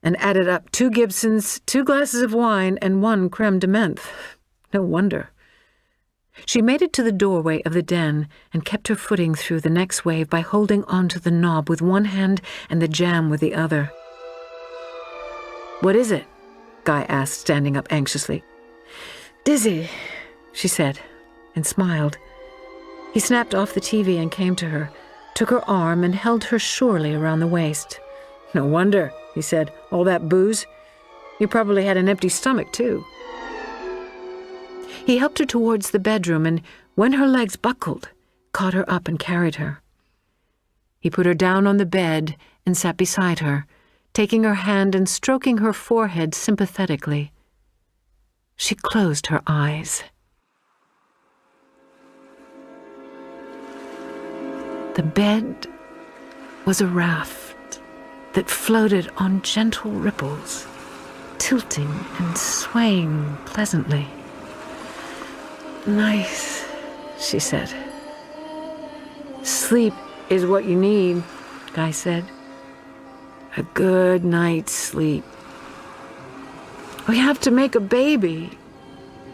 D: and added up 2 Gibsons, 2 glasses of wine, and 1 creme de menthe. No wonder. She made it to the doorway of the den and kept her footing through the next wave by holding onto the knob with one hand and the jam with the other. "What is it?" Guy asked, standing up anxiously. "Dizzy," she said, and smiled. He snapped off the TV and came to her, took her arm and held her surely around the waist. "No wonder," he said, "all that booze. You probably had an empty stomach, too." He helped her towards the bedroom and, when her legs buckled, caught her up and carried her. He put her down on the bed and sat beside her, taking her hand and stroking her forehead sympathetically. She closed her eyes. The bed was a raft that floated on gentle ripples, tilting and swaying pleasantly. "Nice," she said. "Sleep is what you need," Guy said. "A good night's sleep. We have to make a baby.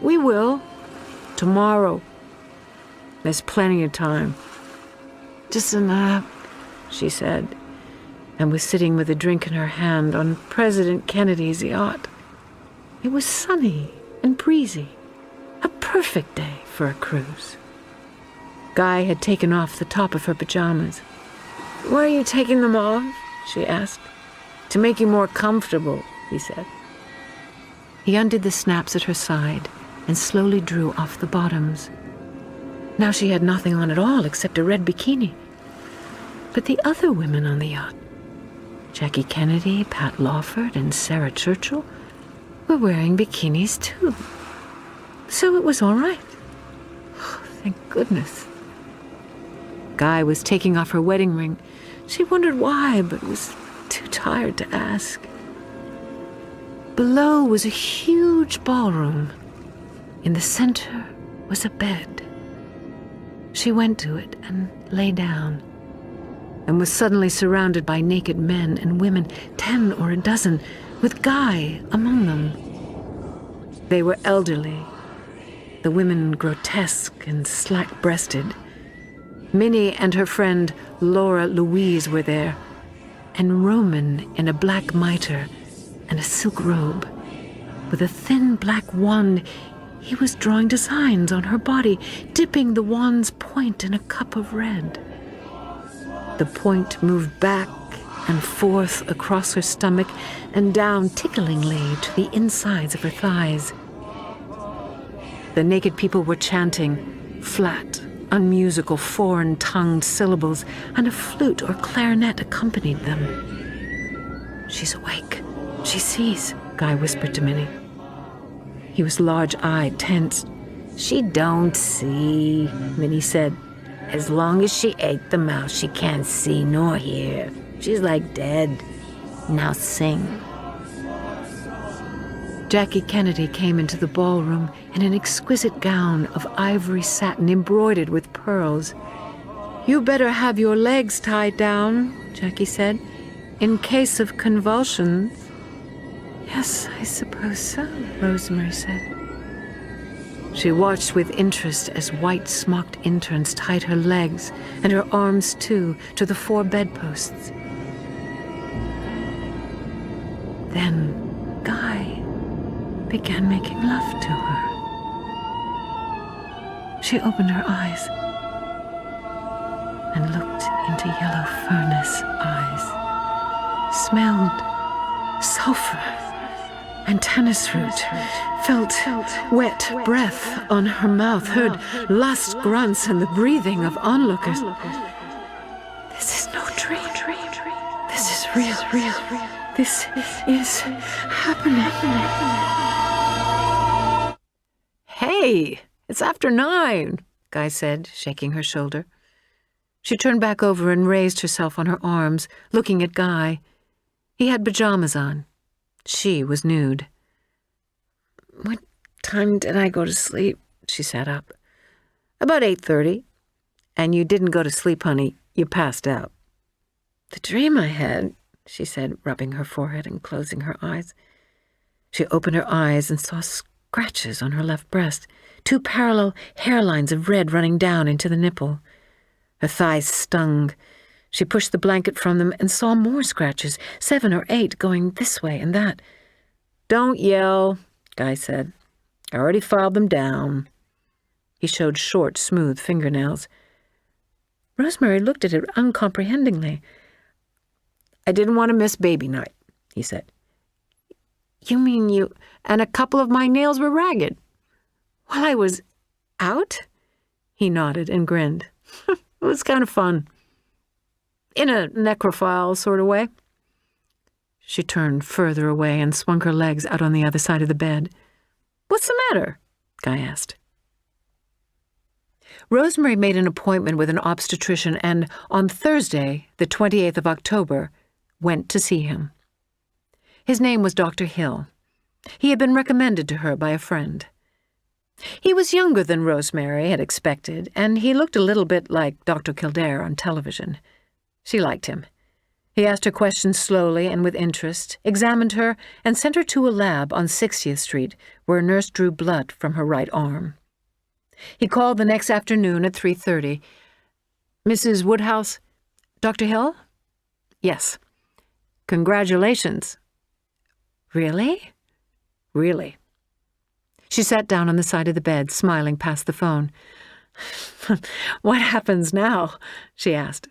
D: We will. Tomorrow. There's plenty of time. Just a nap," she said, and was sitting with a drink in her hand on President Kennedy's yacht. It was sunny and breezy. A perfect day for a cruise. Guy had taken off the top of her pajamas. "Why are you taking them off?" she asked. "To make you more comfortable," he said. He undid the snaps at her side and slowly drew off the bottoms. Now she had nothing on at all except a red bikini. But the other women on the yacht, Jackie Kennedy, Pat Lawford, and Sarah Churchill, were wearing bikinis too. So it was all right. Oh, thank goodness. Guy was taking off her wedding ring. She wondered why, but was too tired to ask. Below was a huge ballroom. In the center was a bed. She went to it and lay down, and was suddenly surrounded by naked men and women, 10 or a dozen, with Guy among them. They were elderly, the women grotesque and slack-breasted. Minnie and her friend Laura Louise were there, and Roman in a black mitre and a silk robe. With a thin black wand, he was drawing designs on her body, dipping the wand's point in a cup of red. The point moved back and forth across her stomach and down ticklingly to the insides of her thighs. The naked people were chanting, flat, unmusical, foreign-tongued syllables, and a flute or clarinet accompanied them. "She's awake. She sees," Guy whispered to Minnie. He was large-eyed, tense. "She don't see," Minnie said. "As long as she ate the mouse, she can't see nor hear. She's like dead. Now sing." Jackie Kennedy came into the ballroom in an exquisite gown of ivory satin embroidered with pearls. "You better have your legs tied down," Jackie said, "in case of convulsions." "Yes, I suppose so," Rosemary said. She watched with interest as white-smocked interns tied her legs, and her arms too, to the 4 bedposts. Then Guy began making love to her. She opened her eyes and looked into yellow furnace eyes, smelled sulfur and tannis root, felt wet breath on her mouth, heard lust grunts and the breathing of onlookers. This is no dream. This is real. This is happening. "Hey, it's after 9, Guy said, shaking her shoulder. She turned back over and raised herself on her arms, looking at Guy. He had pajamas on. She was nude. "What time did I go to sleep?" She sat up. "About 8:30. And you didn't go to sleep, honey. You passed out." "The dream I had," she said, rubbing her forehead and closing her eyes. She opened her eyes and saw scratches on her left breast, 2 parallel hairlines of red running down into the nipple. Her thighs stung. She pushed the blanket from them and saw more scratches, 7 or 8, going this way and that. "Don't yell," Guy said. "I already filed them down." He showed short, smooth fingernails. Rosemary looked at it uncomprehendingly. "I didn't want to miss baby night," he said. "You mean you—" "And a couple of my nails were ragged." "While I was out?" He nodded and grinned. "It was kind of fun. In a necrophile sort of way." She turned further away and swung her legs out on the other side of the bed. "What's the matter?" Guy asked. Rosemary made an appointment with an obstetrician and, on Thursday, the 28th of October, went to see him. His name was Dr. Hill. He had been recommended to her by a friend. He was younger than Rosemary had expected, and he looked a little bit like Dr. Kildare on television. She liked him. He asked her questions slowly and with interest, examined her, and sent her to a lab on 60th Street, where a nurse drew blood from her right arm. He called the next afternoon at 3:30. "Mrs. Woodhouse? Dr. Hill?" "Yes." "Congratulations." "Really?" "Really." She sat down on the side of the bed, smiling past the phone. "What happens now?" she asked.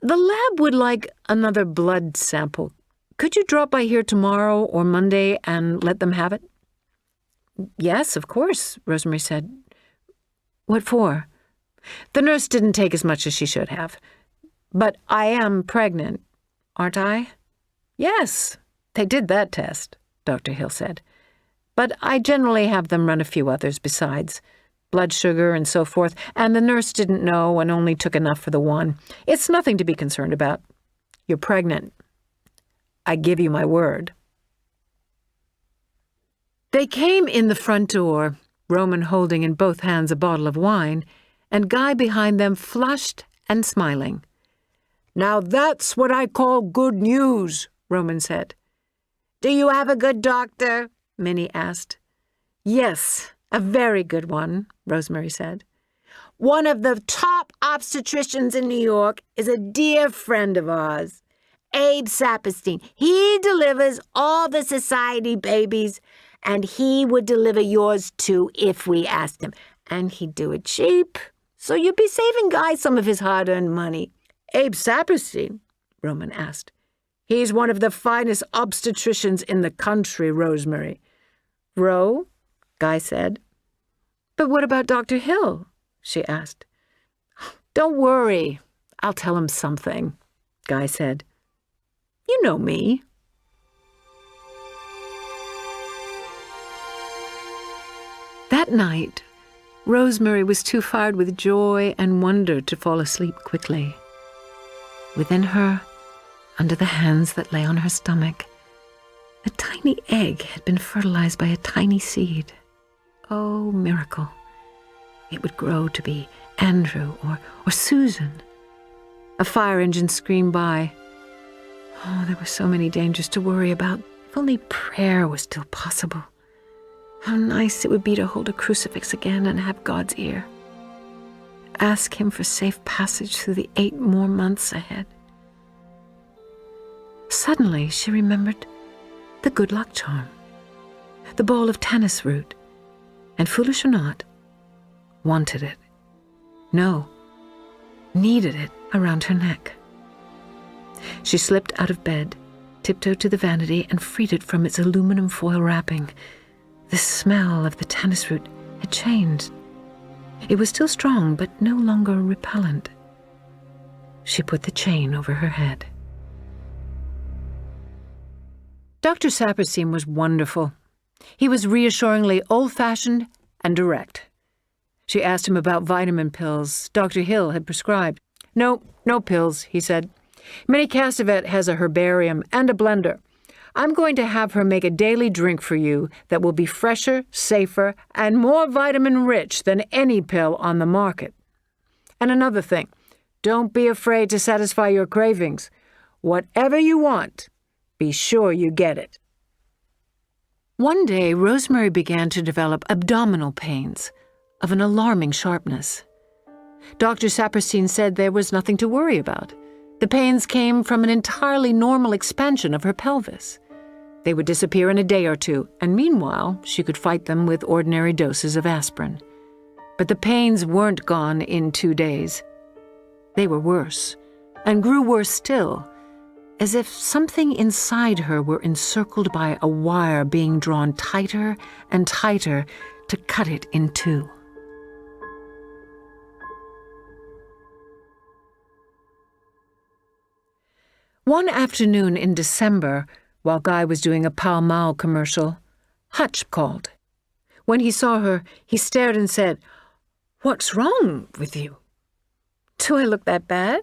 D: "The lab would like another blood sample. Could you drop by here tomorrow or Monday and let them have it?" "Yes, of course," Rosemary said. "What for?" "The nurse didn't take as much as she should have. But I am pregnant, aren't I?" "Yes, they did that test," Dr. Hill said. "But I generally have them run a few others besides, blood sugar and so forth, and the nurse didn't know and only took enough for the one. It's nothing to be concerned about. You're pregnant. I give you my word." They came in the front door, Roman holding in both hands a bottle of wine, and Guy behind them flushed and smiling. "Now that's what I call good news," Roman said. "Do you have a good doctor?" Minnie asked. "Yes, a very good one," Rosemary said. "One of the top obstetricians in New York is a dear friend of ours, Abe Saperstein. He delivers all the society babies, and he would deliver yours too if we asked him. And he'd do it cheap, so you'd be saving Guy some of his hard-earned money." "Abe Saperstein?" Roman asked. "He's one of the finest obstetricians in the country, Rosemary." "Ro?" Guy said. "But what about Dr. Hill?" she asked. "Don't worry. I'll tell him something," Guy said. "You know me." That night, Rosemary was too fired with joy and wonder to fall asleep quickly. Within her, under the hands that lay on her stomach, a tiny egg had been fertilized by a tiny seed. Oh, miracle! It would grow to be Andrew or Susan. A fire engine screamed by. Oh, there were so many dangers to worry about. If only prayer was still possible. How nice it would be to hold a crucifix again and have God's ear. Ask him for safe passage through the 8 more months ahead. Suddenly, she remembered the good luck charm, the ball of tennis root, and, foolish or not, wanted it. No, needed it around her neck. She slipped out of bed, tiptoed to the vanity, and freed it from its aluminum foil wrapping. The smell of the tennis root had changed. It was still strong, but no longer repellent. She put the chain over her head. Dr. Saperstein was wonderful. He was reassuringly old-fashioned and direct.
E: She asked him about vitamin pills Dr. Hill had prescribed. No pills, he said. Minnie Castevet has a herbarium and a blender. I'm going to have her make a daily drink for you that will be fresher, safer, and more vitamin-rich than any pill on the market. And another thing, don't be afraid to satisfy your cravings. Whatever you want, be sure you get it.
D: One day, Rosemary began to develop abdominal pains of an alarming sharpness. Dr. Saperstein said there was nothing to worry about. The pains came from an entirely normal expansion of her pelvis. They would disappear in a day or two, and meanwhile, she could fight them with ordinary doses of aspirin. But the pains weren't gone in 2 days. They were worse, and grew worse still, as if something inside her were encircled by a wire being drawn tighter and tighter to cut it in two. One afternoon in December, while Guy was doing a Pall Mall commercial, Hutch called. When he saw her, he stared and said, "What's wrong with you?" "Do I look that bad?"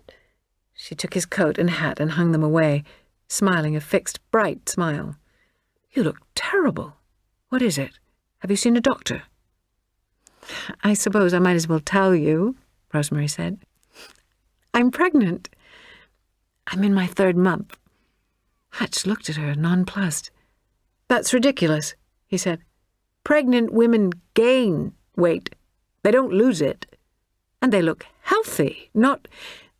D: She took his coat and hat and hung them away, smiling a fixed, bright smile. "You look terrible. What is it? Have you seen a doctor?" "I suppose I might as well tell you," Rosemary said. "I'm pregnant. I'm in my 3rd month." Hutch looked at her, nonplussed. "That's ridiculous," he said. "Pregnant women gain weight. They don't lose it. And they look healthy, not—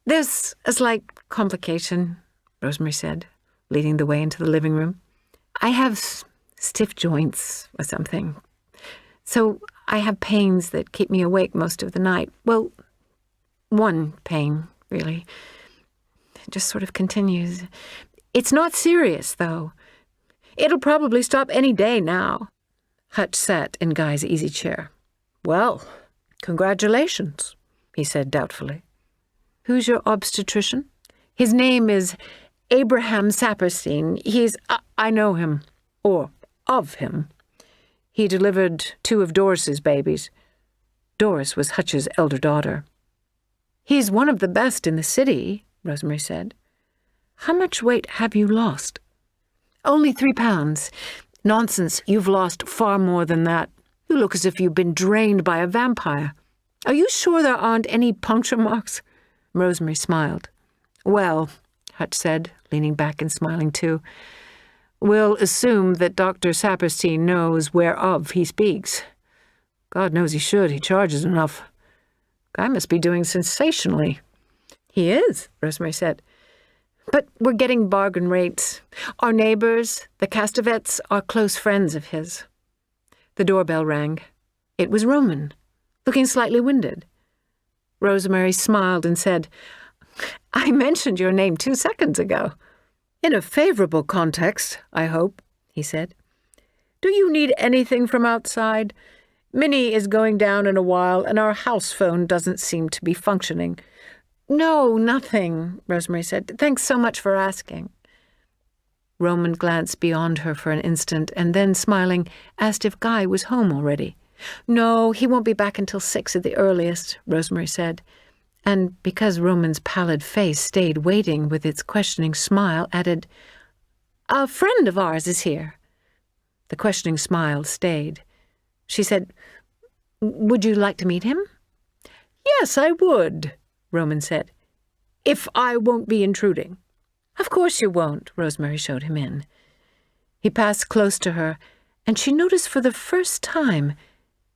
D: There's a slight complication," Rosemary said, leading the way into the living room. "I have stiff joints or something. So I have pains that keep me awake most of the night. Well, one pain, really. It just sort of continues. It's not serious, though. It'll probably stop any day now." Hutch sat in Guy's easy chair. "Well, congratulations," he said doubtfully. "Who's your obstetrician?" "His name is Abraham Saperstein. I know him. Or of him. He delivered 2 of Doris's babies." Doris was Hutch's elder daughter. "He's one of the best in the city," Rosemary said. "How much weight have you lost?" "Only 3 pounds. Nonsense, you've lost far more than that. You look as if you've been drained by a vampire. Are you sure there aren't any puncture marks?" Rosemary smiled. "Well," Hutch said, leaning back and smiling too, "we'll assume that Dr. Saperstein knows whereof he speaks. God knows he should. He charges enough. Guy must be doing sensationally." "He is," Rosemary said. "But we're getting bargain rates. Our neighbors, the Castevets, are close friends of his." The doorbell rang. It was Roman, looking slightly winded. Rosemary smiled and said, "I mentioned your name 2 seconds ago." "In a favorable context, I hope," he said. "Do you need anything from outside? Minnie is going down in a while, and our house phone doesn't seem to be functioning." "No, nothing," Rosemary said. "Thanks so much for asking." Roman glanced beyond her for an instant, and then, smiling, asked if Guy was home already. "No, he won't be back until 6 at the earliest," Rosemary said, and because Roman's pallid face stayed waiting with its questioning smile, added, "A friend of ours is here." The questioning smile stayed. She said, "Would you like to meet him?" "Yes, I would," Roman said, "if I won't be intruding." "Of course you won't," Rosemary showed him in. He passed close to her, and she noticed for the first time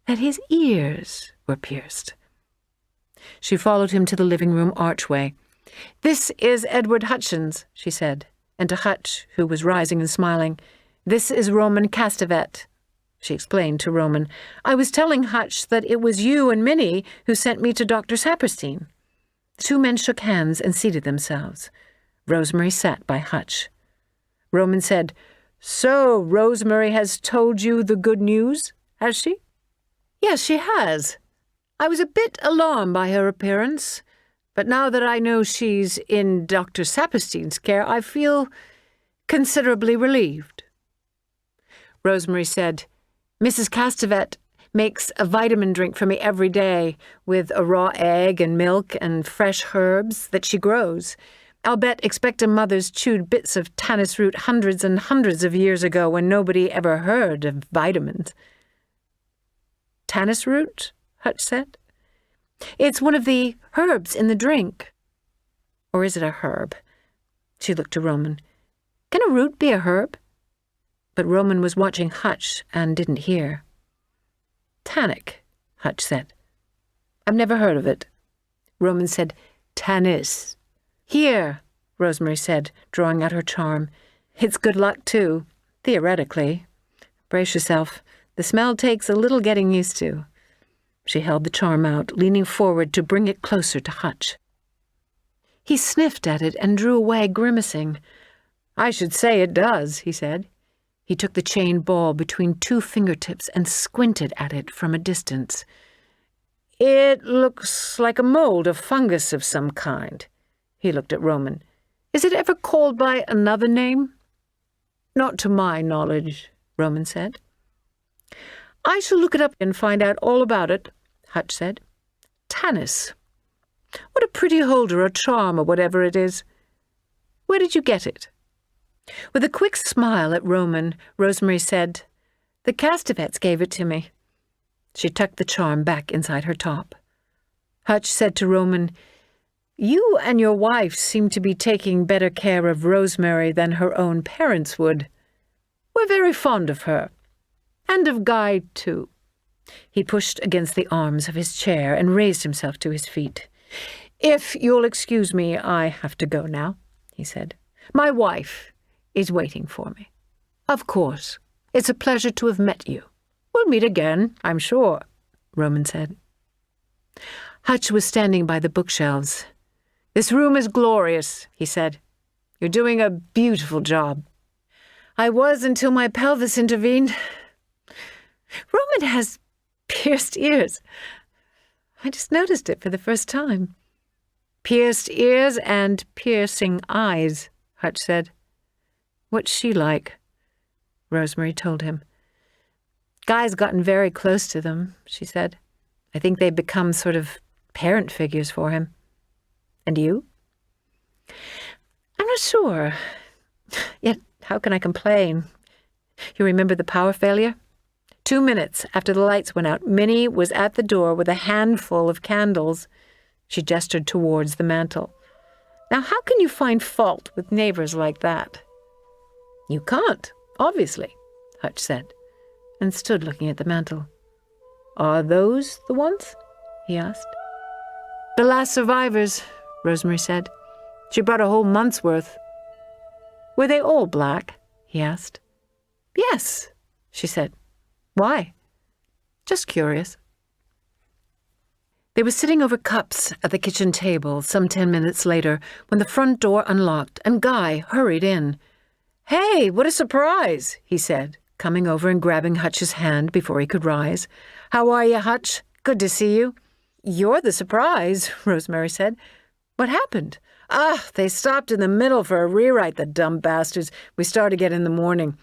D: that his ears were pierced. She followed him to the living room archway. "This is Edward Hutchins," she said, and to Hutch, who was rising and smiling, "This is Roman Castevet." She explained to Roman, "I was telling Hutch that it was you and Minnie who sent me to Dr. Saperstein." The 2 men shook hands and seated themselves. Rosemary sat by Hutch. Roman said, "So Rosemary has told you the good news, has she?" "Yes, she has. I was a bit alarmed by her appearance, but now that I know she's in Dr. Saperstein's care, I feel considerably relieved." Rosemary said, "Mrs. Castevet
E: makes a vitamin drink for me every day with a raw egg and milk and fresh herbs that she grows. I'll bet expectant mothers chewed bits of tannis root hundreds and hundreds of years ago when nobody ever heard of vitamins. Tannis root? Hutch said. It's one of the herbs in the drink. Or is it a herb? She looked to Roman. Can a root be a herb? But Roman was watching Hutch and didn't hear. Tannic, Hutch said. I've never heard of it. Roman said, tannis. Here, Rosemary said, drawing out her charm. It's good luck, too, theoretically. Brace yourself. The smell takes a little getting used to. She held the charm out, leaning forward to bring it closer to Hutch. He sniffed at it and drew away, grimacing. I should say it does, he said. He took the chain ball between two fingertips and squinted at it from a distance. It looks like a mold of fungus of some kind. He looked at Roman. Is it ever called by another name? Not to my knowledge, Roman said. I shall look it up and find out all about it, Hutch said. Tannis. What a pretty holder or charm or whatever it is. Where did you get it? With a quick smile at Roman, Rosemary said, The Castevets gave it to me. She tucked the charm back inside her top. Hutch said to Roman, You and your wife seem to be taking better care of Rosemary than her own parents would. We're very fond of her. And of Guy, too. He pushed against the arms of his chair and raised himself to his feet. If you'll excuse me, I have to go now, he said. My wife is waiting for me. Of course. It's a pleasure to have met you. We'll meet again, I'm sure, Roman said. Hutch was standing by the bookshelves. This room is glorious, he said. You're doing a beautiful job. I was until my pelvis intervened. Roman has pierced ears. I just noticed it for the first time. Pierced ears and piercing eyes, Hutch said. What's she like? Rosemary told him. Guy's gotten very close to them, she said. I think they've become sort of parent figures for him. And you? I'm not sure. Yet, how can I complain? You remember the power failure? 2 minutes after the lights went out, Minnie was at the door with a handful of candles. She gestured towards the mantel. Now, how can you find fault with neighbors like that? You can't, obviously, Hutch said, and stood looking at the mantel. Are those the ones? He asked. The last survivors, Rosemary said. She brought a whole month's worth. Were they all black? He asked. Yes, she said. Why? Just curious. They were sitting over cups at the kitchen table some 10 minutes later when the front door unlocked and Guy hurried in. Hey, what a surprise, he said, coming over and grabbing Hutch's hand before he could rise. How are you, Hutch? Good to see you. You're the surprise, Rosemary said. What happened? They stopped in the middle for a rewrite, the dumb bastards. We start again in the morning.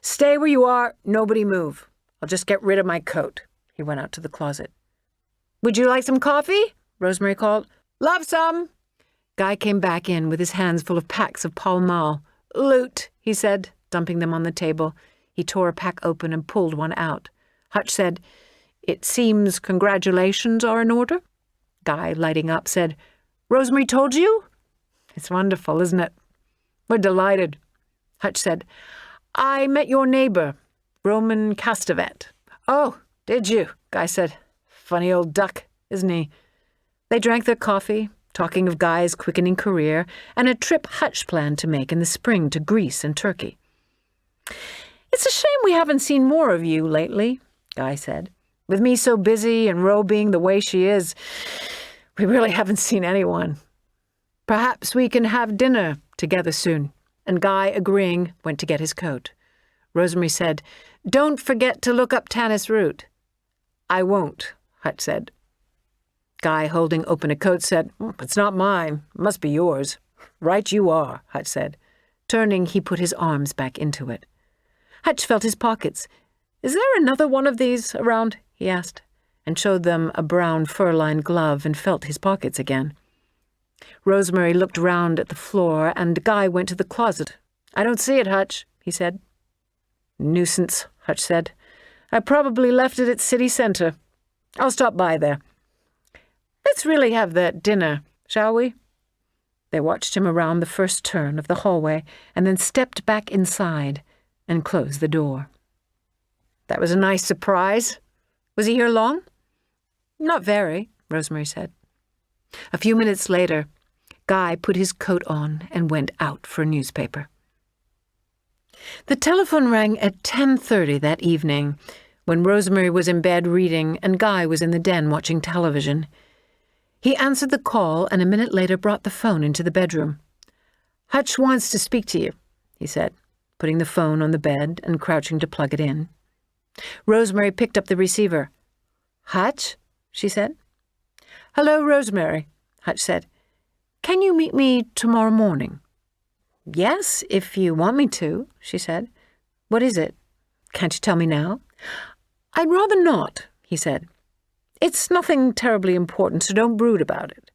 E: Stay where you are, nobody move. I'll just get rid of my coat. He went out to the closet. Would you like some coffee? Rosemary called. Love some. Guy came back in with his hands full of packs of Pall Mall. Loot, he said, dumping them on the table. He tore a pack open and pulled one out. Hutch said, It seems congratulations are in order. Guy, lighting up, said, Rosemary told you? It's wonderful, isn't it? We're delighted. Hutch said, I met your neighbor, Roman Castevet. Oh, did you? Guy said, Funny old duck, isn't he? They drank their coffee, talking of Guy's quickening career and a trip Hutch planned to make in the spring to Greece and Turkey. It's a shame we haven't seen more of you lately, Guy said. With me so busy and Ro being the way she is, we really haven't seen anyone. Perhaps we can have dinner together soon. And Guy, agreeing, went to get his coat. Rosemary said, Don't forget to look up Tannis Root. I won't, Hutch said. Guy, holding open a coat, said, It's not mine. It must be yours. Right you are, Hutch said. Turning, he put his arms back into it. Hutch felt his pockets. Is there another one of these around? he asked, and showed them a brown fur-lined glove and felt his pockets again. Rosemary looked round at the floor, and Guy went to the closet. "I don't see it, Hutch," he said. "Nuisance," Hutch said. "I probably left it at City Centre. I'll stop by there. Let's really have that dinner, shall we?" They watched him around the first turn of the hallway and then stepped back inside and closed the door. "That was a nice surprise. Was he here long?" "Not very," Rosemary said. A few minutes later, Guy put his coat on and went out for a newspaper. The telephone rang at 10:30 that evening, when Rosemary was in bed reading and Guy was in the den watching television. He answered the call and a minute later brought the phone into the bedroom. "Hutch wants to speak to you," he said, putting the phone on the bed and crouching to plug it in. Rosemary picked up the receiver. "Hutch?" she said. "Hello, Rosemary," Hutch said. "Can you meet me tomorrow morning?" "Yes, if you want me to," she said. "What is it? Can't you tell me now?" "I'd rather not," he said. "It's nothing terribly important, so don't brood about it.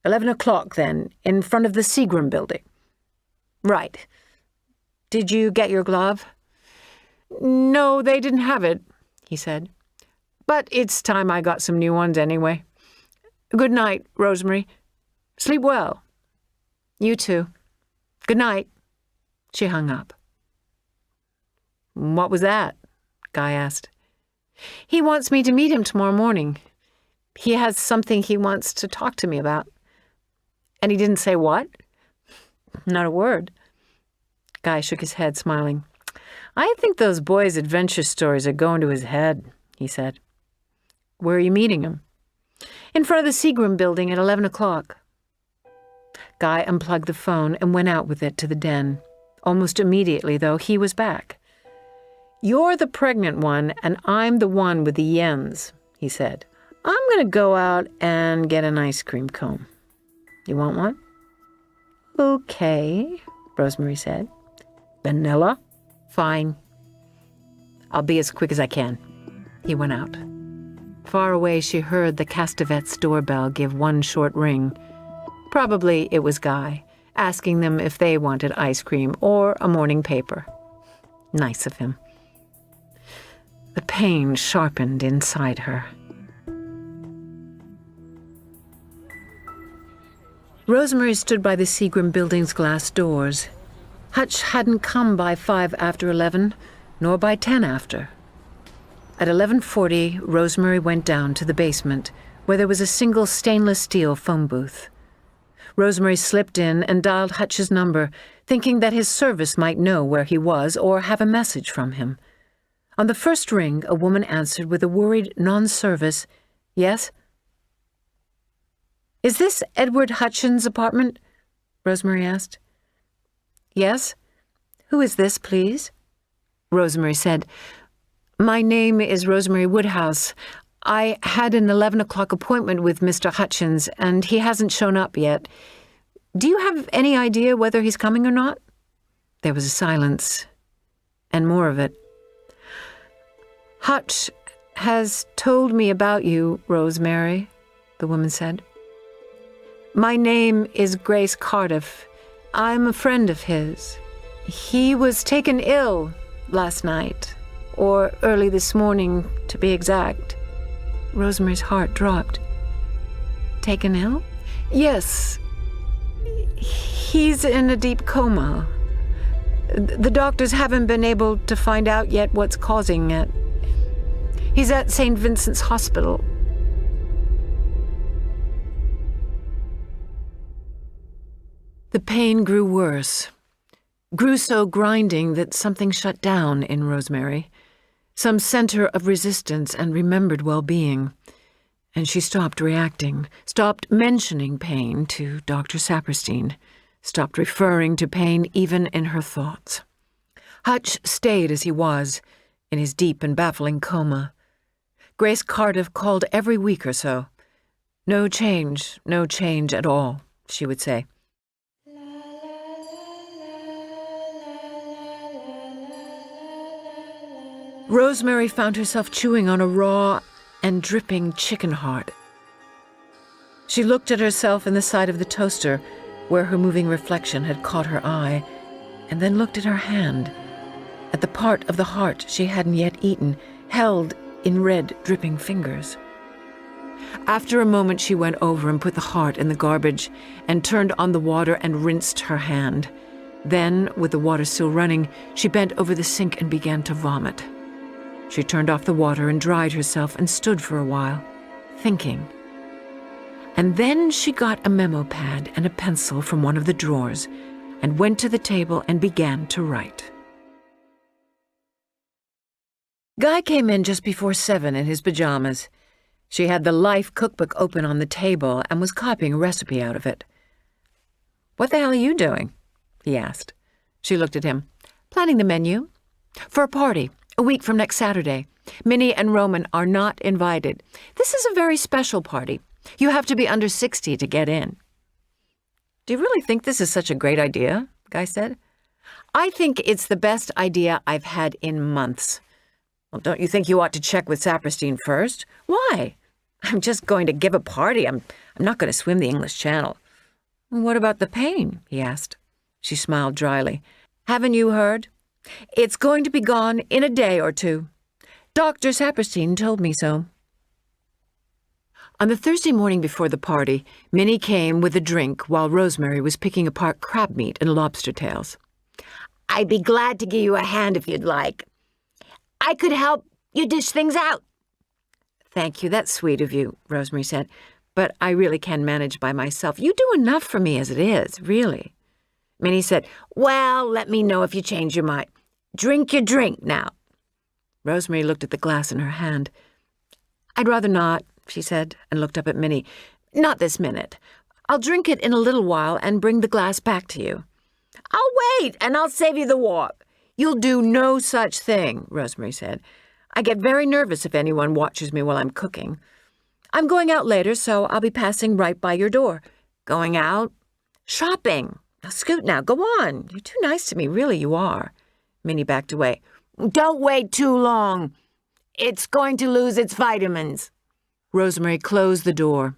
E: 11 o'clock, then, in front of the Seagram building." "Right. Did you get your glove?" "No, they didn't have it," he said. "But it's time I got some new ones anyway. Good night, Rosemary. Sleep well." "You too. Good night." She hung up. "What was that?" Guy asked. "He wants me to meet him tomorrow morning. He has something he wants to talk to me about." "And he didn't say what?" "Not a word." Guy shook his head, smiling. "I think those boys' adventure stories are going to his head," he said. "Where are you meeting him?" "In front of the Seagram building at 11 o'clock. Guy unplugged the phone and went out with it to the den. Almost immediately, though, he was back. "You're the pregnant one, and I'm the one with the yens," he said. "I'm going to go out and get an ice cream cone. You want one?" "Okay," Rosemary said. "Vanilla?" "Fine. I'll be as quick as I can." He went out. Far away, she heard the Castavet's doorbell give one short ring. Probably it was Guy, asking them if they wanted ice cream or a morning paper. Nice of him. The pain sharpened inside her. Rosemary stood by the Seagram building's glass doors. Hutch hadn't come by 5 after 11, nor by 10 after. At 11:40, Rosemary went down to the basement, where there was a single stainless steel phone booth. Rosemary slipped in and dialed Hutch's number, thinking that his service might know where he was or have a message from him. On the first ring, a woman answered with a worried non-service, "Yes?" "Is this Edward Hutchins' apartment?" Rosemary asked. "Yes. Who is this, please?" Rosemary said, "My name is Rosemary Woodhouse. I had an 11 o'clock appointment with Mr. Hutchins, and he hasn't shown up yet. Do you have any idea whether he's coming or not?" There was a silence, and more of it. "Hutch has told me about you, Rosemary," the woman said. "My name is Grace Cardiff. I'm a friend of his. He was taken ill last night, or early this morning, to be exact." Rosemary's heart dropped. "Taken ill?" "Yes. He's in a deep coma. The doctors haven't been able to find out yet what's causing it. He's at St. Vincent's Hospital." The pain grew worse, grew so grinding that something shut down in Rosemary, some center of resistance and remembered well-being, and she stopped reacting, stopped mentioning pain to Dr. Saperstein, stopped referring to pain even in her thoughts. Hutch stayed as he was, in his deep and baffling coma. Grace Cardiff called every week or so. No change at all, she would say.
D: Rosemary found herself chewing on a raw and dripping chicken heart. She looked at herself in the side of the toaster where her moving reflection had caught her eye, and then looked at her hand, at the part of the heart she hadn't yet eaten, held in red, dripping fingers. After a moment, she went over and put the heart in the garbage and turned on the water and rinsed her hand. Then, with the water still running, she bent over the sink and began to vomit. She turned off the water and dried herself and stood for a while, thinking. And then she got a memo pad and a pencil from one of the drawers and went to the table and began to write. Guy came in just before 7 in his pajamas. She had the Life cookbook open on the table and was copying a recipe out of it. "What the hell are you doing?" he asked. She looked at him. "Planning the menu. For a party, a week from next Saturday. Minnie and Roman are not invited. This is a very special party. You have to be under 60 to get in." "Do you really think this is such a great idea?" Guy said. "I think it's the best idea I've had in months." "Well, don't you think you ought to check with Saperstein first?" "Why? I'm just going to give a party. I'm not going to swim the English Channel." "What about the pain?" he asked. She smiled dryly. "Haven't you heard? It's going to be gone in a day or two. Dr. Saperstein told me so." On the Thursday morning before the party, Minnie came with a drink while Rosemary was picking apart crab meat and lobster tails.
F: "I'd be glad to give you a hand if you'd like. I could help you dish things out."
D: "Thank you, that's sweet of you," Rosemary said. "But I really can manage by myself. You do enough for me as it is, really."
F: Minnie said, "Well, let me know if you change your mind. Drink your drink now."
D: Rosemary looked at the glass in her hand. "I'd rather not," she said, and looked up at Minnie. "Not this minute. I'll drink it in a little while and bring the glass back to you."
F: "I'll wait, and I'll save you the walk."
D: "You'll do no such thing," Rosemary said. "I get very nervous if anyone watches me while I'm cooking. I'm going out later, so I'll be passing right by your door."
F: "Going out?"
D: "Shopping. Now, scoot now. Go on. You're too nice to me, really, you are." Minnie backed away.
F: "Don't wait too long. It's going to lose its vitamins."
D: Rosemary closed the door.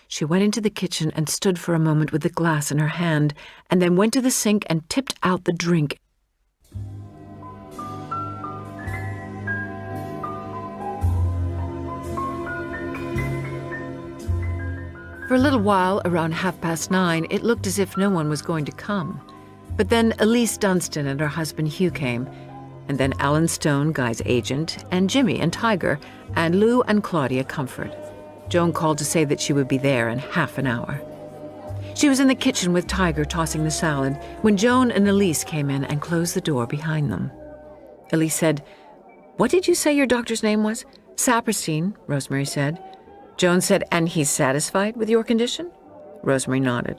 D: She went into the kitchen and stood for a moment with the glass in her hand, and then went to the sink and tipped out the drink. For a little while, around 9:30, it looked as if no one was going to come. But then Elise Dunstan and her husband Hugh came, and then Alan Stone, Guy's agent, and Jimmy and Tiger, and Lou and Claudia Comfort. Joan called to say that she would be there in half an hour. She was in the kitchen with Tiger tossing the salad when Joan and Elise came in and closed the door behind them. Elise said, "What did you say your doctor's name was?" "Saperstein," Rosemary said. Joan said, "And he's satisfied with your condition?" Rosemary nodded.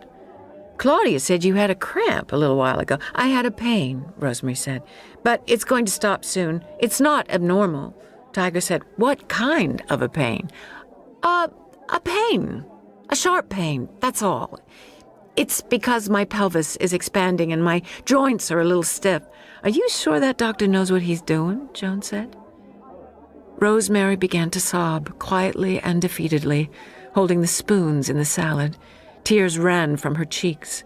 D: "Claudia said you had a cramp a little while ago." "I had a pain," Rosemary said, "but it's going to stop soon. It's not abnormal." Tiger said, "What kind of a pain?" A pain. A sharp pain, that's all. It's because my pelvis is expanding and my joints are a little stiff." "Are you sure that doctor knows what he's doing?" Joan said. Rosemary began to sob, quietly and defeatedly, holding the spoons in the salad. Tears ran from her cheeks.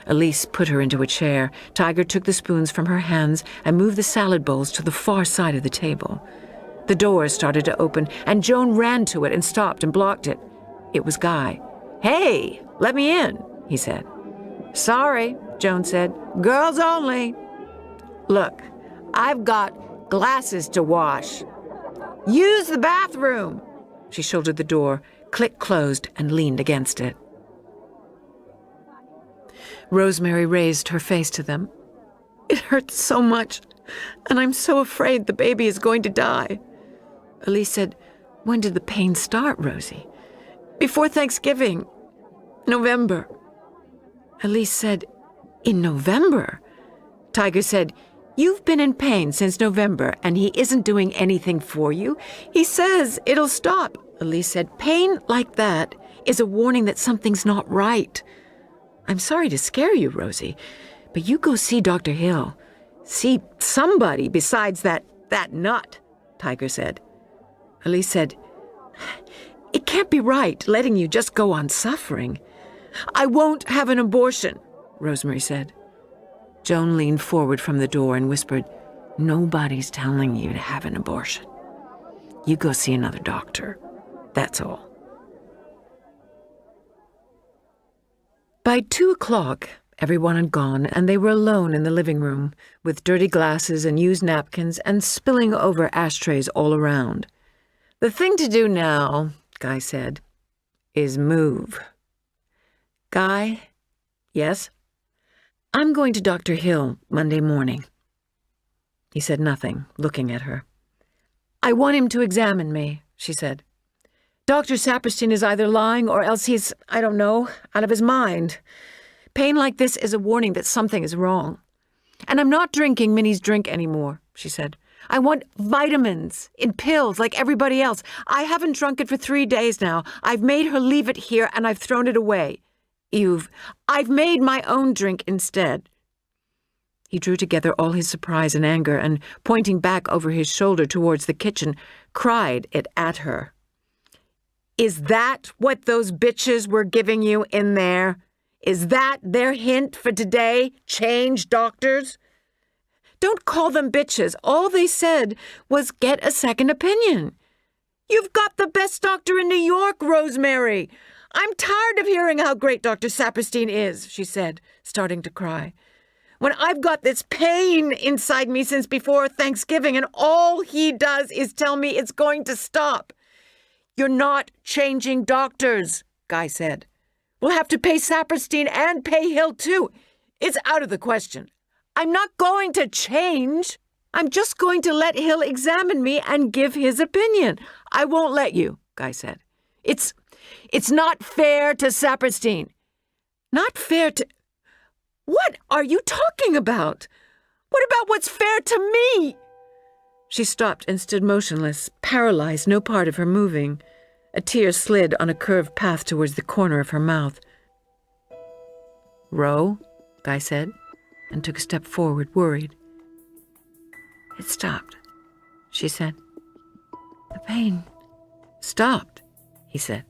D: Elise put her into a chair. Tiger took the spoons from her hands and moved the salad bowls to the far side of the table. The door started to open, and Joan ran to it and stopped and blocked it. It was Guy. "Hey, let me in," he said. "Sorry," Joan said. "Girls only." "Look, I've got glasses to wash. Use the bathroom." She shouldered the door, click closed, and leaned against it. Rosemary raised her face to them. "It hurts so much, and I'm so afraid the baby is going to die." Elise said, "When did the pain start, Rosie?" "Before Thanksgiving. November." Elise said, "In November?" Tiger said, "You've been in pain since November, and he isn't doing anything for you. He says it'll stop." Elise said, "Pain like that is a warning that something's not right. I'm sorry to scare you, Rosie, but you go see Dr. Hill. See somebody besides that
E: that nut, Tiger said. Elise said, "It can't be right, letting you just go on suffering." "I won't have an abortion," Rosemary said. Joan leaned forward from the door and whispered, "Nobody's telling you to have an abortion. You go see another doctor. That's all." By 2:00, everyone had gone, and they were alone in the living room, with dirty glasses and used napkins and spilling over ashtrays all around. "The thing to do now," Guy said, "is move." "Guy?" "Yes?" "I'm going to Dr. Hill Monday morning." He said nothing, looking at her. "I want him to examine me," she said. "Dr. Saperstein is either lying or else he's, I don't know, out of his mind. Pain like this is a warning that something is wrong. And I'm not drinking Minnie's drink anymore," she said. "I want vitamins in pills like everybody else. I haven't drunk it for 3 days now. I've made her leave it here and I've thrown it away. I've made my own drink instead." He drew together all his surprise and anger and, pointing back over his shoulder towards the kitchen, cried it at her. "Is that what those bitches were giving you in there? Is that their hint for today? Change doctors?" "Don't call them bitches. All they said was get a second opinion." "You've got the best doctor in New York, Rosemary. I'm tired of hearing how great Dr. Saperstein is," she said, starting to cry. "When I've got this pain inside me since before Thanksgiving, and all he does is tell me it's going to stop." "You're not changing doctors," Guy said. "We'll have to pay Saperstein and pay Hill, too. It's out of the question. I'm not going to change. I'm just going to let Hill examine me and give his opinion." "I won't let you," Guy said. It's not fair to Saperstein." "Not fair to... What are you talking about? What about what's fair to me?" She stopped and stood motionless, paralyzed, no part of her moving. A tear slid on a curved path towards the corner of her mouth. "Ro," Guy said, and took a step forward, worried. "It stopped," she said. "The pain stopped," he said.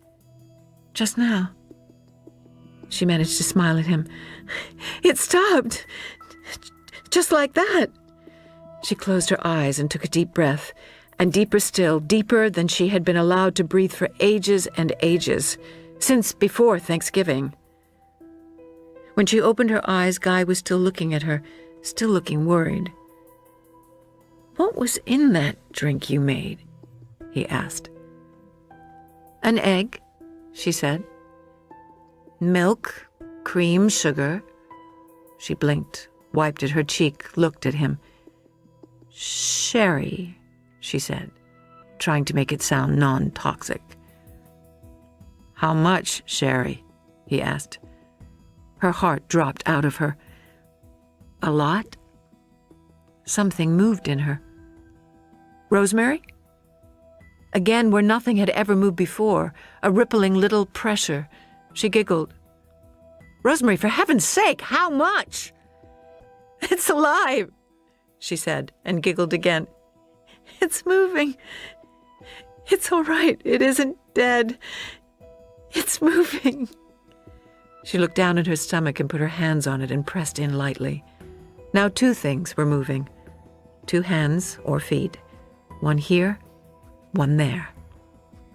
E: "Just now." She managed to smile at him. "It stopped. Just like that." She closed her eyes and took a deep breath, and deeper still, deeper than she had been allowed to breathe for ages and ages, since before Thanksgiving. When she opened her eyes, Guy was still looking at her, still looking worried. "What was in that drink you made?" he asked. "An egg," she said. "Milk, cream, sugar." She blinked, wiped at her cheek, looked at him. "Sherry," she said, trying to make it sound non-toxic. "How much sherry?" he asked. Her heart dropped out of her. "A lot?" Something moved in her. "Rosemary?" Again, where nothing had ever moved before, a rippling little pressure. She giggled. "Rosemary, for heaven's sake, how much?" "It's alive," she said, and giggled again. "It's moving. It's all right. It isn't dead. It's moving." She looked down at her stomach and put her hands on it and pressed in lightly. Now 2 things were moving. 2 hands or feet. One here, one there.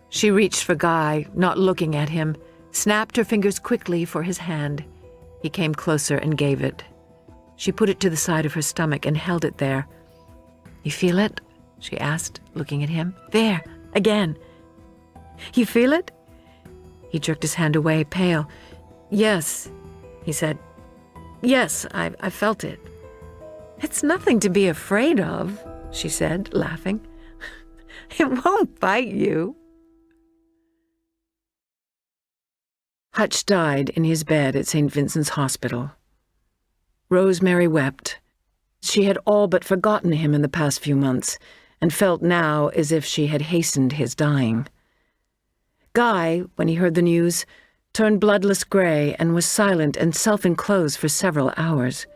E: She reached for Guy, not looking at him, snapped her fingers quickly for his hand. He came closer and gave it. She put it to the side of her stomach and held it there. "You feel it?" she asked, looking at him. "There, again." "You feel it?" He jerked his hand away, pale. "Yes," he said. "Yes, I felt it." "It's nothing to be afraid of," she said, laughing. "It won't bite you." Hutch died in his bed at St. Vincent's Hospital. Rosemary wept. She had all but forgotten him in the past few months, and felt now as if she had hastened his dying. Guy, when he heard the news, turned bloodless gray and was silent and self-enclosed for several hours.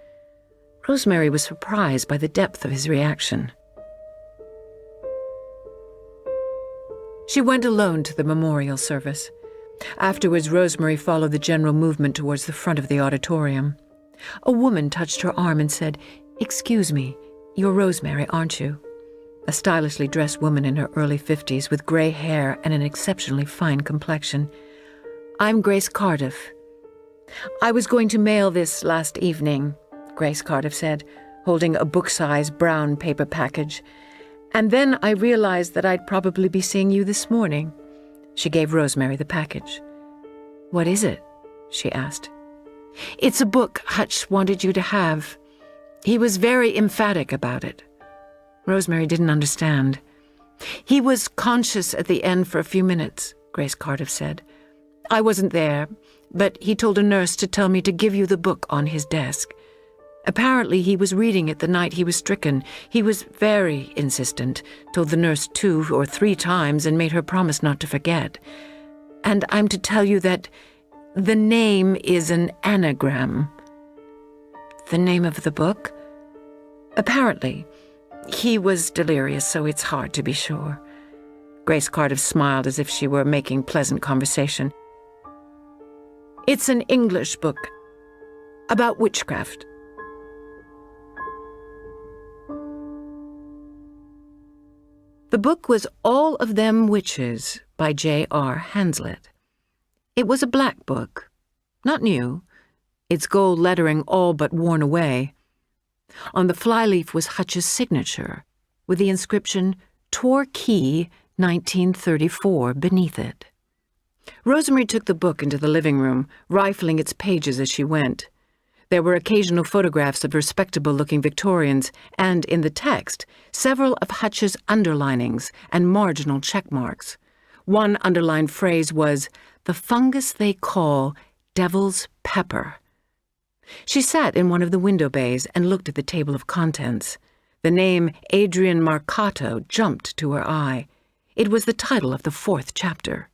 E: Rosemary was surprised by the depth of his reaction.
D: She went alone to the memorial service. Afterwards, Rosemary followed the general movement towards the front of the auditorium. A woman touched her arm and said, "Excuse me, you're Rosemary, aren't you?" A stylishly dressed woman in her early 50s with gray hair and an exceptionally fine complexion. "I'm Grace Cardiff." "I was going to mail this last evening," Grace Cardiff said, holding a book-sized brown paper package. "And then I realized that I'd probably be seeing you this morning." She gave Rosemary the package. "What is it?" she asked. "It's a book Hutch wanted you to have. He was very emphatic about it." Rosemary didn't understand. "He was conscious at the end for a few minutes," Grace Cardiff said. "I wasn't there, but he told a nurse to tell me to give you the book on his desk. Apparently he was reading it the night he was stricken. He was very insistent, told the nurse 2 or 3 times and made her promise not to forget. And I'm to tell you that the name is an anagram." "The name of the book?" "Apparently. He was delirious, so it's hard to be sure." Grace Cardiff smiled as if she were making pleasant conversation. "It's an English book about witchcraft." The book was All of Them Witches by J.R. Hazlitt. It was a black book, not new, its gold lettering all but worn away. On the flyleaf was Hutch's signature, with the inscription Torquay 1934 beneath it. Rosemary took the book into the living room, rifling its pages as she went. There were occasional photographs of respectable-looking Victorians, and in the text, several of Hutch's underlinings and marginal check marks. One underlined phrase was, "the fungus they call devil's pepper." She sat in one of the window bays and looked at the table of contents. The name Adrian Marcato jumped to her eye. It was the title of the 4th chapter.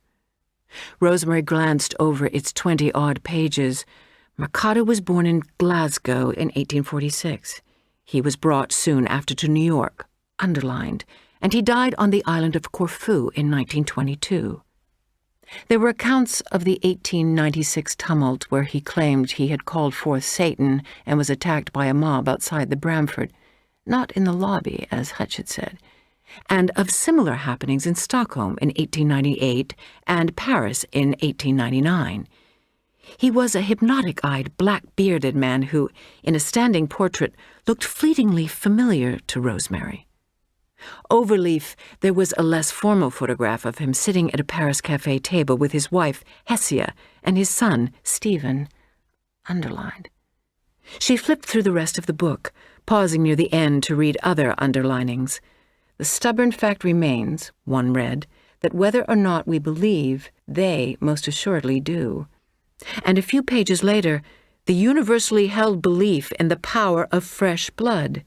D: Rosemary glanced over its 20-odd pages. Marcato was born in Glasgow in 1846. He was brought soon after to New York, underlined, and he died on the island of Corfu in 1922. There were accounts of the 1896 tumult where he claimed he had called forth Satan and was attacked by a mob outside the Bramford, not in the lobby, as Hutch had said, and of similar happenings in Stockholm in 1898 and Paris in 1899. He was a hypnotic-eyed, black-bearded man who, in a standing portrait, looked fleetingly familiar to Rosemary. Overleaf, there was a less formal photograph of him sitting at a Paris cafe table with his wife, Hessia, and his son, Stephen, underlined. She flipped through the rest of the book, pausing near the end to read other underlinings. "The stubborn fact remains," one read, "that whether or not we believe, they most assuredly do." And a few pages later, "the universally held belief in the power of fresh blood,"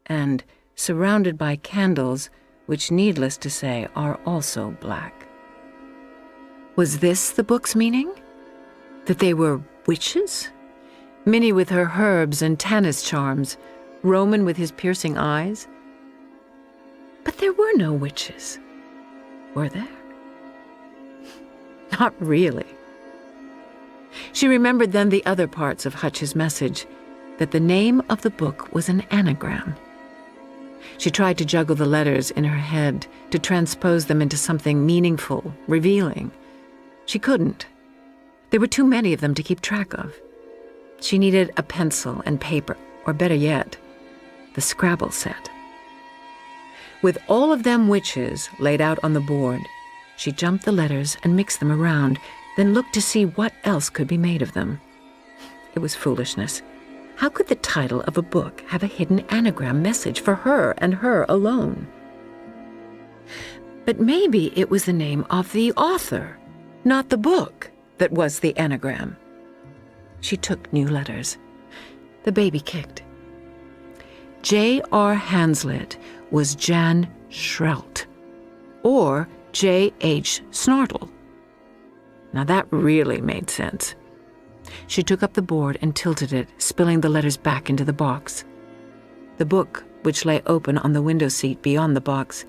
D: and "surrounded by candles, which, needless to say, are also black." Was this the book's meaning? That they were witches? Minnie with her herbs and Tanis charms, Roman with his piercing eyes? But there were no witches, were there? Not really. She remembered then the other parts of Hutch's message, that the name of the book was an anagram. She tried to juggle the letters in her head, to transpose them into something meaningful, revealing. She couldn't. There were too many of them to keep track of. She needed a pencil and paper, or better yet, the Scrabble set. With All of Them Witches laid out on the board, she jumped the letters and mixed them around, then looked to see what else could be made of them. It was foolishness. How could the title of a book have a hidden anagram message for her and her alone? But maybe it was the name of the author, not the book, that was the anagram. She took new letters. The baby kicked. J.R. Hazlitt was Jan Schrelt, or J.H. Snortle. Now that really made sense. She took up the board and tilted it, spilling the letters back into the box. The book, which lay open on the window seat beyond the box,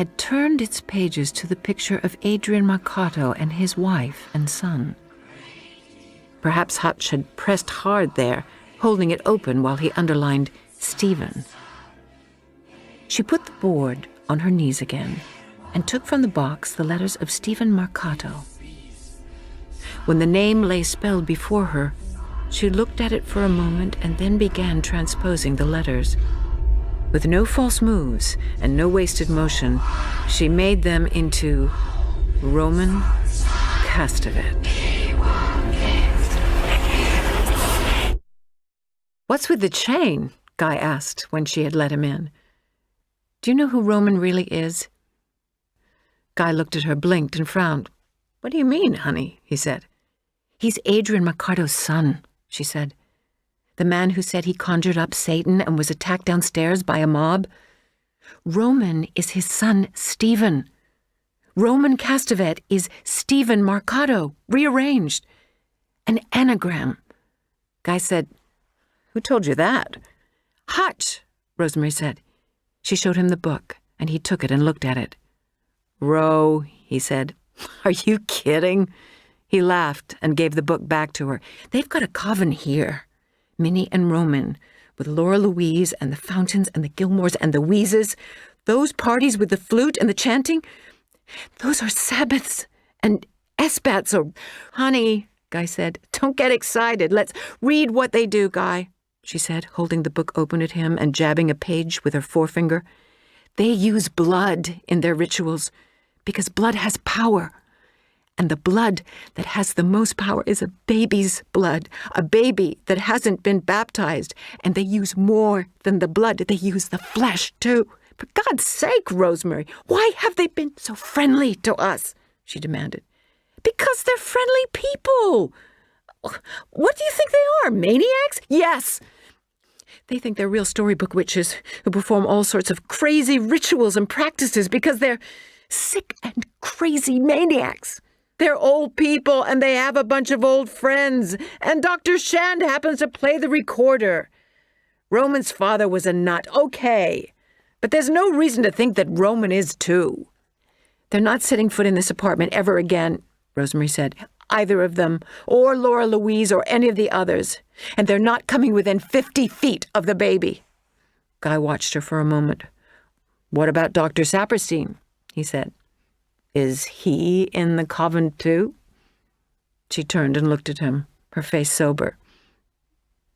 D: had turned its pages to the picture of Adrian Marcato and his wife and son. Perhaps Hutch had pressed hard there, holding it open while he underlined Stephen. She put the board on her knees again and took from the box the letters of Stephen Marcato. When the name lay spelled before her, she looked at it for a moment and then began transposing the letters. With no false moves and no wasted motion, she made them into Roman Castevet. "What's with the chain?" Guy asked when she had let him in. "Do you know who Roman really is?" Guy looked at her, blinked, and frowned. "What do you mean, honey?" he said. "He's Adrian Marcato's son," she said. "The man who said he conjured up Satan and was attacked downstairs by a mob. Roman is his son, Stephen. Roman Castevet is Stephen Marcato, rearranged. An anagram." Guy said, "Who told you that?" "Hutch," Rosemary said. She showed him the book, and he took it and looked at it. "Ro," he said. "Are you kidding?" He laughed and gave the book back to her. "They've got a coven here. Minnie and Roman, with Laura Louise and the Fountains and the Gilmores and the Wheezes. Those parties with the flute and the chanting, those are Sabbaths and Esbats or—" "Honey," Guy said, "don't get excited. Let's read what they do, Guy," she said, holding the book open at him and jabbing a page with her forefinger. "They use blood in their rituals because blood has power. And the blood that has the most power is a baby's blood, a baby that hasn't been baptized. And they use more than the blood. They use the flesh, too. For God's sake, Rosemary, why have they been so friendly to us?" she demanded. "Because they're friendly people. What do you think they are, maniacs? Yes. They think they're real storybook witches who perform all sorts of crazy rituals and practices because they're sick and crazy maniacs. They're old people, and they have a bunch of old friends, and Dr. Shand happens to play the recorder. Roman's father was a nut, okay, but there's no reason to think that Roman is too. They're not setting foot in this apartment ever again," Rosemary said. "Either of them, or Laura Louise, or any of the others. And they're not coming within 50 feet of the baby." Guy watched her for a moment. "What about Dr. Saperstein?" he said. "Is he in the coven too?" She turned and looked at him, her face sober.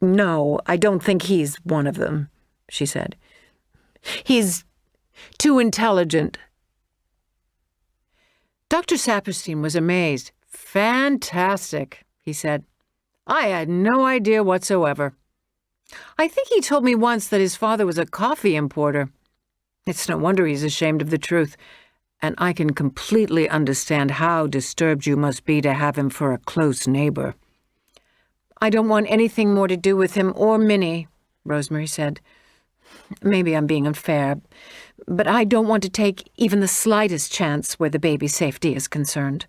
D: "No, I don't think he's one of them," she said. "He's too intelligent." Dr. Saperstein was amazed. "Fantastic," he said. "I had no idea whatsoever. I think he told me once that his father was a coffee importer. It's no wonder he's ashamed of the truth. And I can completely understand how disturbed you must be to have him for a close neighbor." "I don't want anything more to do with him or Minnie," Rosemary said. "Maybe I'm being unfair, but I don't want to take even the slightest chance where the baby's safety is concerned."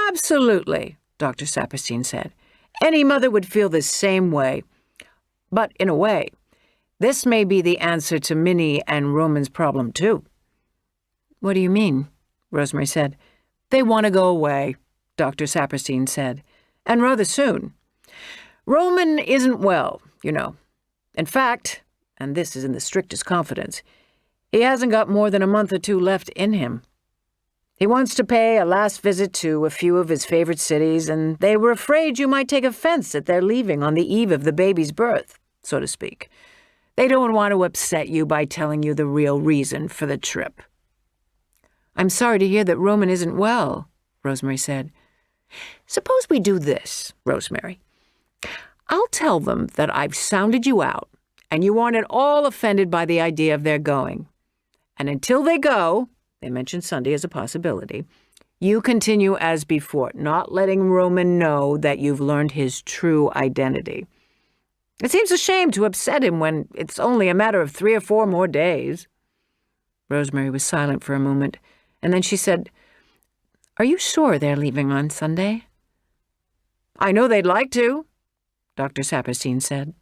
D: "Absolutely," Dr. Saperstein said. "Any mother would feel the same way. But in a way, this may be the answer to Minnie and Roman's problem, too." "What do you mean?" Rosemary said. "They want to go away," Dr. Saperstein said, "and rather soon. Roman isn't well, you know. In fact, and this is in the strictest confidence, he hasn't got more than a month or two left in him. He wants to pay a last visit to a few of his favorite cities, and they were afraid you might take offense at their leaving on the eve of the baby's birth, so to speak. They don't want to upset you by telling you the real reason for the trip." "I'm sorry to hear that Roman isn't well," Rosemary said. "Suppose we do this, Rosemary. I'll tell them that I've sounded you out, and you aren't at all offended by the idea of their going. And until they go," they mentioned Sunday as a possibility, "you continue as before, not letting Roman know that you've learned his true identity. It seems a shame to upset him when it's only a matter of 3 or 4 more days." Rosemary was silent for a moment, and then she said, "Are you sure they're leaving on Sunday?" "I know they'd like to," Dr. Saperstein said.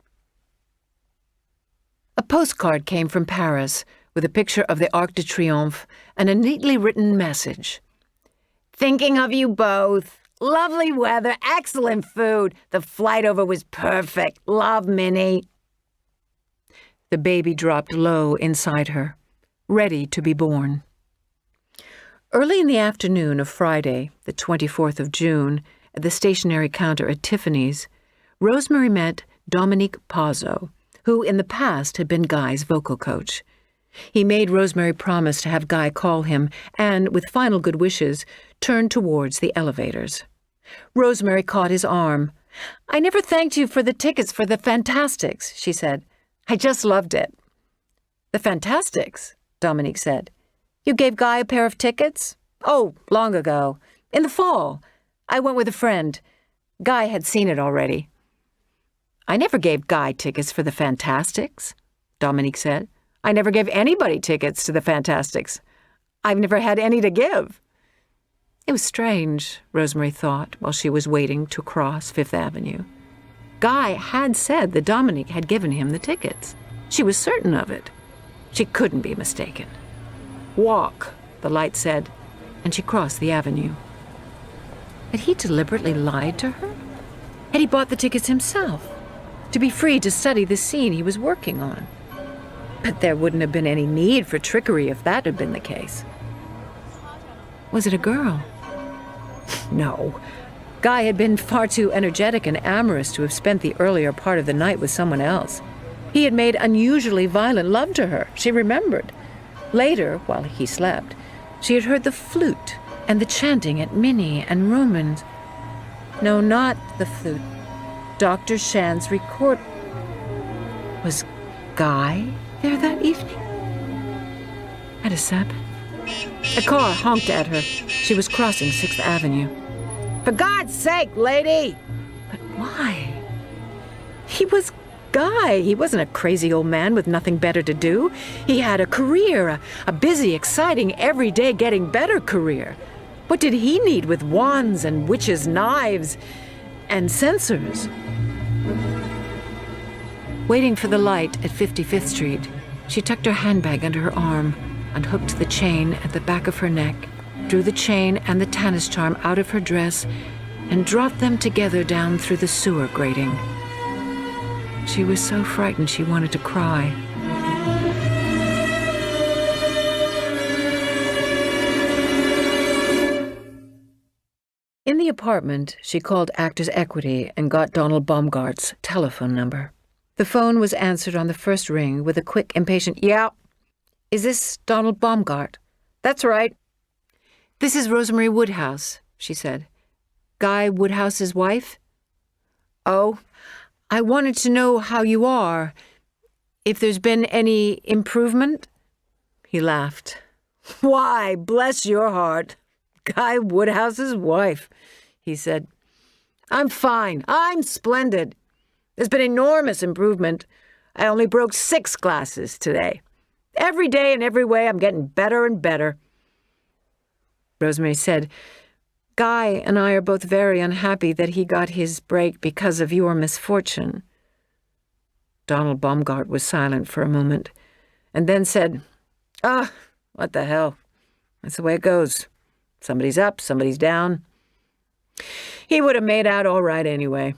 D: A postcard came from Paris with a picture of the Arc de Triomphe and a neatly written message.
F: Thinking of you both. Lovely weather, excellent food. The flight over was perfect. Love, Minnie.
D: The baby dropped low inside her, ready to be born. Early in the afternoon of Friday, the 24th of June, at the stationery counter at Tiffany's, Rosemary met Dominique Pazzo, who in the past had been Guy's vocal coach. He made Rosemary promise to have Guy call him and, with final good wishes, turned towards the elevators. Rosemary caught his arm. "I never thanked you for the tickets for the Fantastics," she said. "I just loved it." "The Fantastics?" Dominique said. "You gave Guy a pair of tickets?" "Oh, long ago. In the fall. I went with a friend. Guy had seen it already." "I never gave Guy tickets for the Fantastics," Dominique said. "I never gave anybody tickets to the Fantastics. I've never had any to give." It was strange, Rosemary thought, while she was waiting to cross Fifth Avenue. Guy had said that Dominique had given him the tickets. She was certain of it. She couldn't be mistaken. "Walk," the light said, and she crossed the avenue. Had he deliberately lied to her? Had he bought the tickets himself, to be free to study the scene he was working on? But there wouldn't have been any need for trickery if that had been the case. Was it a girl? No. Guy had been far too energetic and amorous to have spent the earlier part of the night with someone else. He had made unusually violent love to her, she remembered. Later, while he slept, she had heard the flute and the chanting at Minnie and Roman's. No, not the flute. Dr. Shand's record. Was Guy there that evening? At a Sabbath? A car honked at her. She was crossing 6th Avenue.
F: For God's sake, lady!
D: But why? He was Guy. He wasn't a crazy old man with nothing better to do. He had a career, a busy, exciting, everyday getting better career. What did he need with wands and witches' knives and censors? Waiting for the light at 55th Street, she tucked her handbag under her arm, unhooked the chain at the back of her neck, drew the chain and the tennis charm out of her dress, and dropped them together down through the sewer grating. She was so frightened she wanted to cry. In the apartment, she called Actors Equity and got Donald Baumgart's telephone number. The phone was answered on the first ring with a quick, impatient, "Yeah." "Is this Donald Baumgart?" "That's right." "This is Rosemary Woodhouse," she said. "Guy Woodhouse's wife?" "Oh, I wanted to know how you are. If there's been any improvement?" He laughed. "Why, bless your heart. Guy Woodhouse's wife," he said. "I'm fine. I'm splendid. There's been enormous improvement. I only broke 6 glasses today. Every day and every way I'm getting better and better." Rosemary said, "Guy and I are both very unhappy that he got his break because of your misfortune." Donald Baumgart was silent for a moment, and then said, "What the hell? That's the way it goes. Somebody's up, somebody's down. He would have made out all right anyway."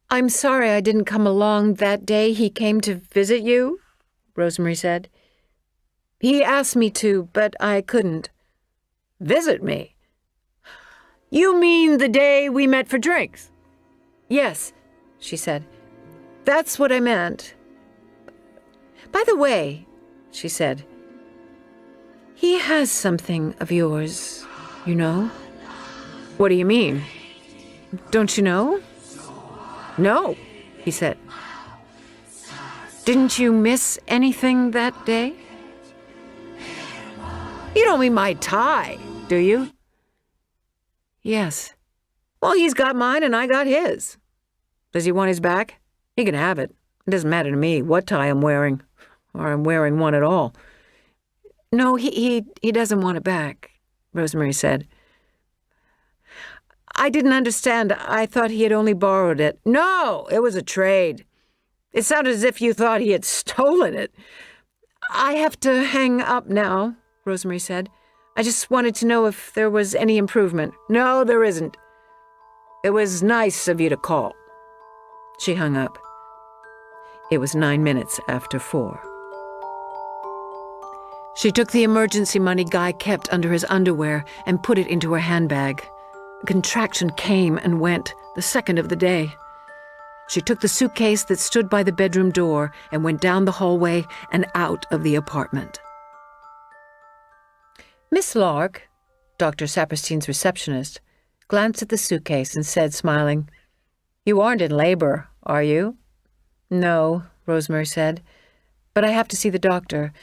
D: "I'm sorry I didn't come along that day he came to visit you," Rosemary said. "He asked me to, but I couldn't." "Visit me? You mean the day we met for drinks?" "Yes," she said. "That's what I meant. By the way," she said, "he has something of yours, you know." "What do you mean? Don't you know?" "No," he said. "Didn't you miss anything that day?" "You don't mean my tie, do you?" "Yes." "Well, he's got mine and I got his. Does he want his back? He can have it. It doesn't matter to me what tie I'm wearing, or I'm wearing one at all." "No, he doesn't want it back," Rosemary said. "I didn't understand. I thought he had only borrowed it." "No, it was a trade. It sounded as if you thought he had stolen it.
E: I have to hang up now, Rosemary said. I just wanted to know if there was any improvement. No, there isn't. It was nice of you to call. She hung up. It was 9 minutes after 4. She took the emergency money Guy kept under his underwear and put it into her handbag. A contraction came and went, the second of the day. She took the suitcase that stood by the bedroom door and went down the hallway and out of the apartment. Miss Lark, Dr. Saperstein's receptionist, glanced at the suitcase and said, smiling, "You aren't in labor, are you?" "No," Rosemary said, "but I have to see the doctor.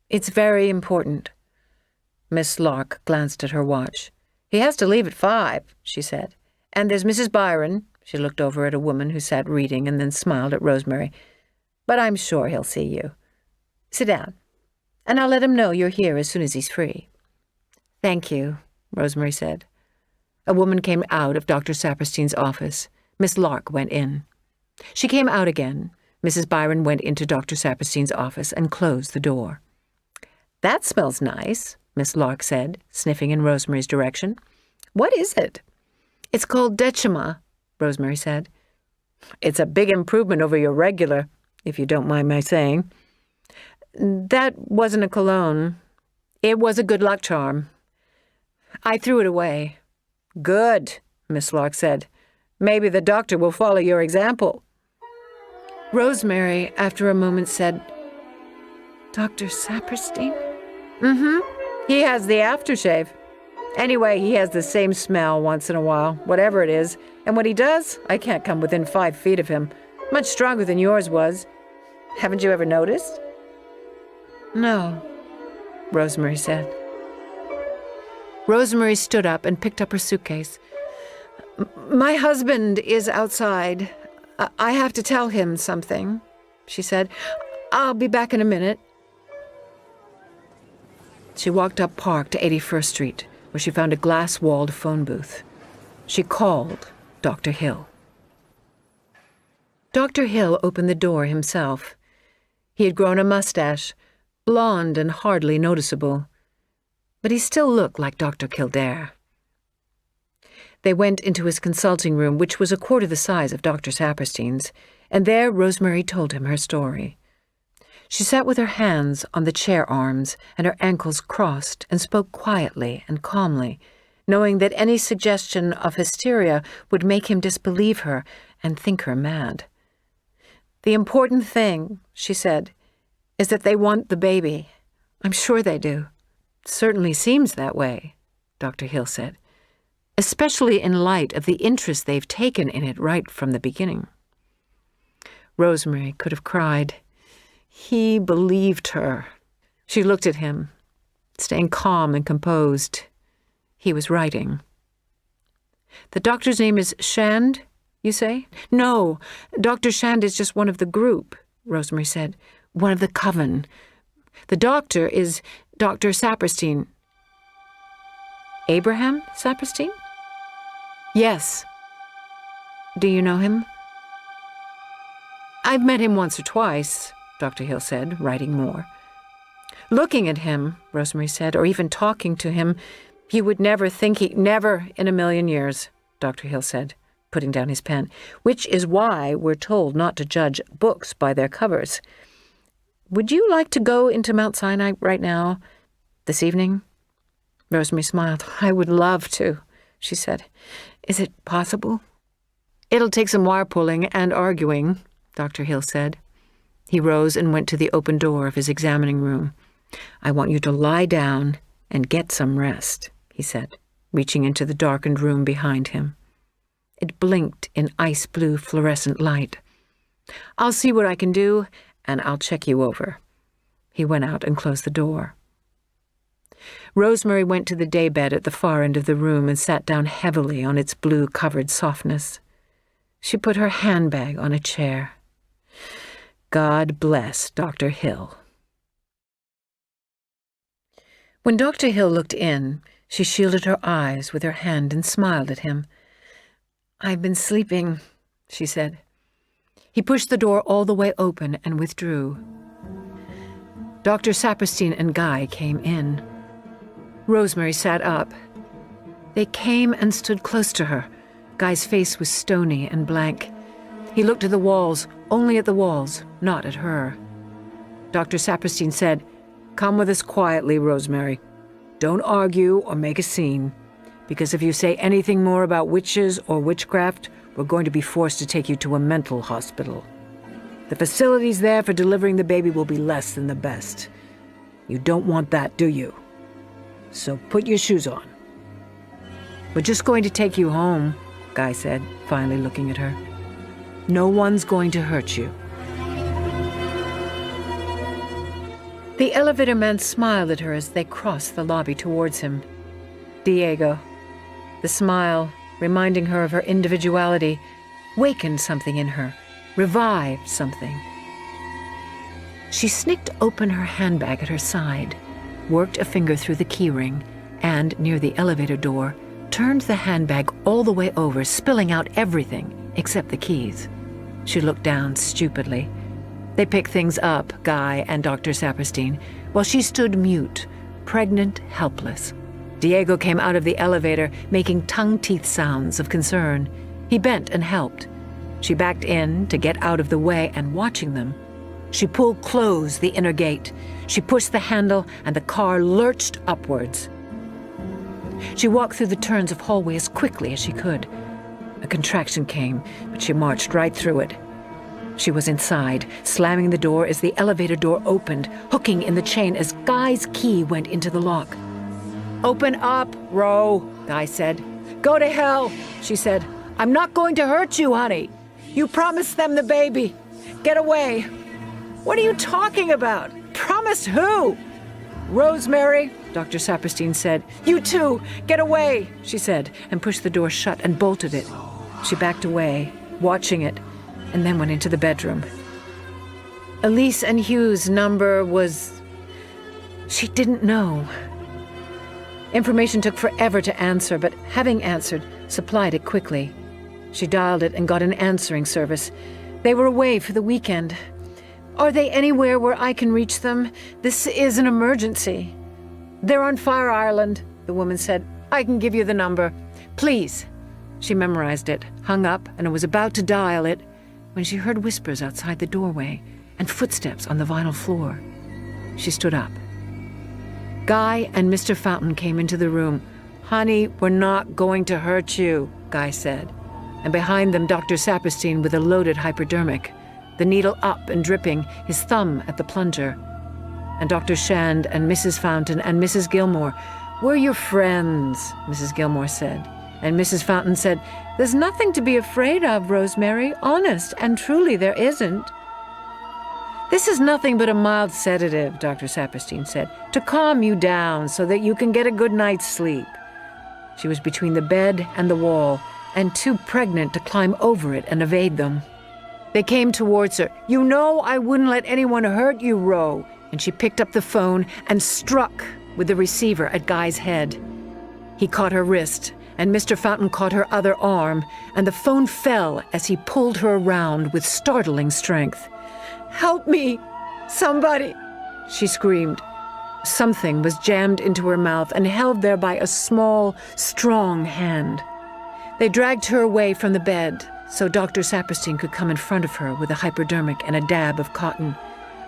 E: It's very important." Miss Lark glanced at her watch. "He has to leave at 5, she said. "And there's Mrs. Byron." She looked over at a woman who sat reading and then smiled at Rosemary. "But I'm sure he'll see you. Sit down, and I'll let him know you're here as soon as he's free." "Thank you," Rosemary said. A woman came out of Dr. Saperstein's office. Miss Lark went in. She came out again. Mrs. Byron went into Dr. Saperstein's office and closed the door. "That smells nice," Miss Lark said, sniffing in Rosemary's direction. "What is it?" "It's called Decima," Rosemary said. "It's a big improvement over your regular, if you don't mind my saying." "That wasn't a cologne. It was a good luck charm. I threw it away." "Good," Miss Lark said. "Maybe the doctor will follow your example." Rosemary, after a moment, said, "Dr. Saperstein?" "Mm-hmm. He has the aftershave. Anyway, he has the same smell once in a while, whatever it is. And when he does, I can't come within 5 feet of him. Much stronger than yours was. Haven't you ever noticed?" "No," Rosemary said. Rosemary stood up and picked up her suitcase. "My husband is outside. I have to tell him something," she said. "I'll be back in a minute." She walked up Park to 81st Street, where she found a glass-walled phone booth. She called Dr. Hill. Dr. Hill opened the door himself. He had grown a mustache, blonde and hardly noticeable, but he still looked like Dr. Kildare. They went into his consulting room, which was a quarter the size of Dr. Saperstein's, and there Rosemary told him her story. She sat with her hands on the chair arms and her ankles crossed and spoke quietly and calmly, knowing that any suggestion of hysteria would make him disbelieve her and think her mad. "The important thing," she said, "is that they want the baby. I'm sure they do." "It certainly seems that way," Dr. Hill said, "especially in light of the interest they've taken in it right from the beginning." Rosemary could have cried. He believed her. She looked at him, staying calm and composed. He was writing. "The doctor's name is Shand, you say?" "No, Dr. Shand is just one of the group," Rosemary said. "One of the coven. The doctor is Dr. Saperstein." "Abraham Saperstein?" "Yes." "Do you know him?" "I've met him once or twice," Dr. Hill said, writing more. "Looking at him," Rosemary said, "or even talking to him, you would never think he—" "Never in a million years," Dr. Hill said, putting down his pen, "which is why we're told not to judge books by their covers. Would you like to go into Mount Sinai right now, this evening?" Rosemary smiled. "I would love to," she said. "Is it possible?" "It'll take some wire pulling and arguing," Dr. Hill said. He rose and went to the open door of his examining room. "I want you to lie down and get some rest," he said, reaching into the darkened room behind him. It blinked in ice-blue fluorescent light. "I'll see what I can do, and I'll check you over." He went out and closed the door. Rosemary went to the daybed at the far end of the room and sat down heavily on its blue-covered softness. She put her handbag on a chair. God bless Dr. Hill. When Dr. Hill looked in, she shielded her eyes with her hand and smiled at him. "I've been sleeping," she said. He pushed the door all the way open and withdrew.
D: Dr. Saperstein and Guy came in. Rosemary sat up. They came and stood close to her. Guy's face was stony and blank. He looked at the walls, only at the walls, not at her. Dr. Saperstein said, "Come with us quietly, Rosemary. Don't argue or make a scene, because if you say anything more about witches or witchcraft, we're going to be forced to take you to a mental hospital. The facilities there for delivering the baby will be less than the best. You don't want that, do you? So put your shoes on." "We're just going to take you home," Guy said, finally looking at her. "No one's going to hurt you." The elevator man smiled at her as they crossed the lobby towards him. Diego. The smile, reminding her of her individuality, wakened something in her, revived something. She snicked open her handbag at her side, worked a finger through the keyring, and, near the elevator door, turned the handbag all the way over, spilling out everything except the keys. She looked down stupidly. They picked things up, Guy and Dr. Saperstein, while she stood mute, pregnant, helpless. Diego came out of the elevator, making tongue-teeth sounds of concern. He bent and helped. She backed in to get out of the way, and watching them, she pulled close the inner gate. She pushed the handle, and the car lurched upwards. She walked through the turns of hallway as quickly as she could. A contraction came, but she marched right through it. She was inside, slamming the door as the elevator door opened, hooking in the chain as Guy's key went into the lock. "Open up, Ro," Guy said. "Go to hell," she said. "I'm not going to hurt you, honey. You promised them the baby. Get away." "What are you talking about? Promised who?" "Rosemary," Dr. Saperstein said. "You too. Get away," she said, and pushed the door shut and bolted it. She backed away, watching it, and then went into the bedroom. Elise and Hugh's number was... She didn't know. Information took forever to answer, but having answered, supplied it quickly. She dialed it and got an answering service. They were away for the weekend. "Are they anywhere where I can reach them? This is an emergency." "They're on Fire Island," the woman said. "I can give you the number. Please." She memorized it, hung up, and was about to dial it when she heard whispers outside the doorway and footsteps on the vinyl floor. She stood up. Guy and Mr. Fountain came into the room. "Honey, we're not going to hurt you," Guy said. And behind them, Dr. Saperstein with a loaded hypodermic, the needle up and dripping, his thumb at the plunger. And Dr. Shand and Mrs. Fountain and Mrs. Gilmore. "We're your friends," Mrs. Gilmore said. And Mrs. Fountain said, "There's nothing to be afraid of, Rosemary. Honest and truly there isn't." "This is nothing but a mild sedative," Dr. Saperstein said, "to calm you down so that you can get a good night's sleep." She was between the bed and the wall, and too pregnant to climb over it and evade them. They came towards her. "You know I wouldn't let anyone hurt you, Ro." And she picked up the phone and struck with the receiver at Guy's head. He caught her wrist, and Mr. Fountain caught her other arm, and the phone fell as he pulled her around with startling strength. "Help me! Somebody!" she screamed. Something was jammed into her mouth and held there by a small, strong hand. They dragged her away from the bed so Dr. Saperstein could come in front of her with a hypodermic and a dab of cotton,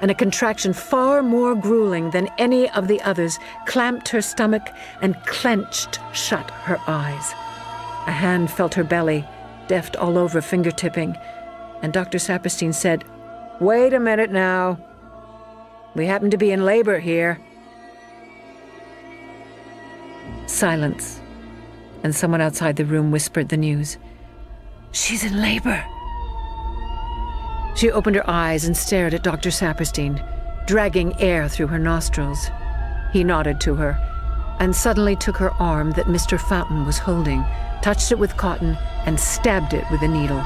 D: and a contraction far more grueling than any of the others clamped her stomach and clenched shut her eyes. A hand felt her belly, deft all over finger-tipping, and Dr. Saperstein said, "Wait a minute now. We happen to be in labor here." Silence, and someone outside the room whispered the news. "She's in labor." She opened her eyes and stared at Dr. Saperstein, dragging air through her nostrils. He nodded to her, and suddenly took her arm that Mr. Fountain was holding, touched it with cotton, and stabbed it with a needle.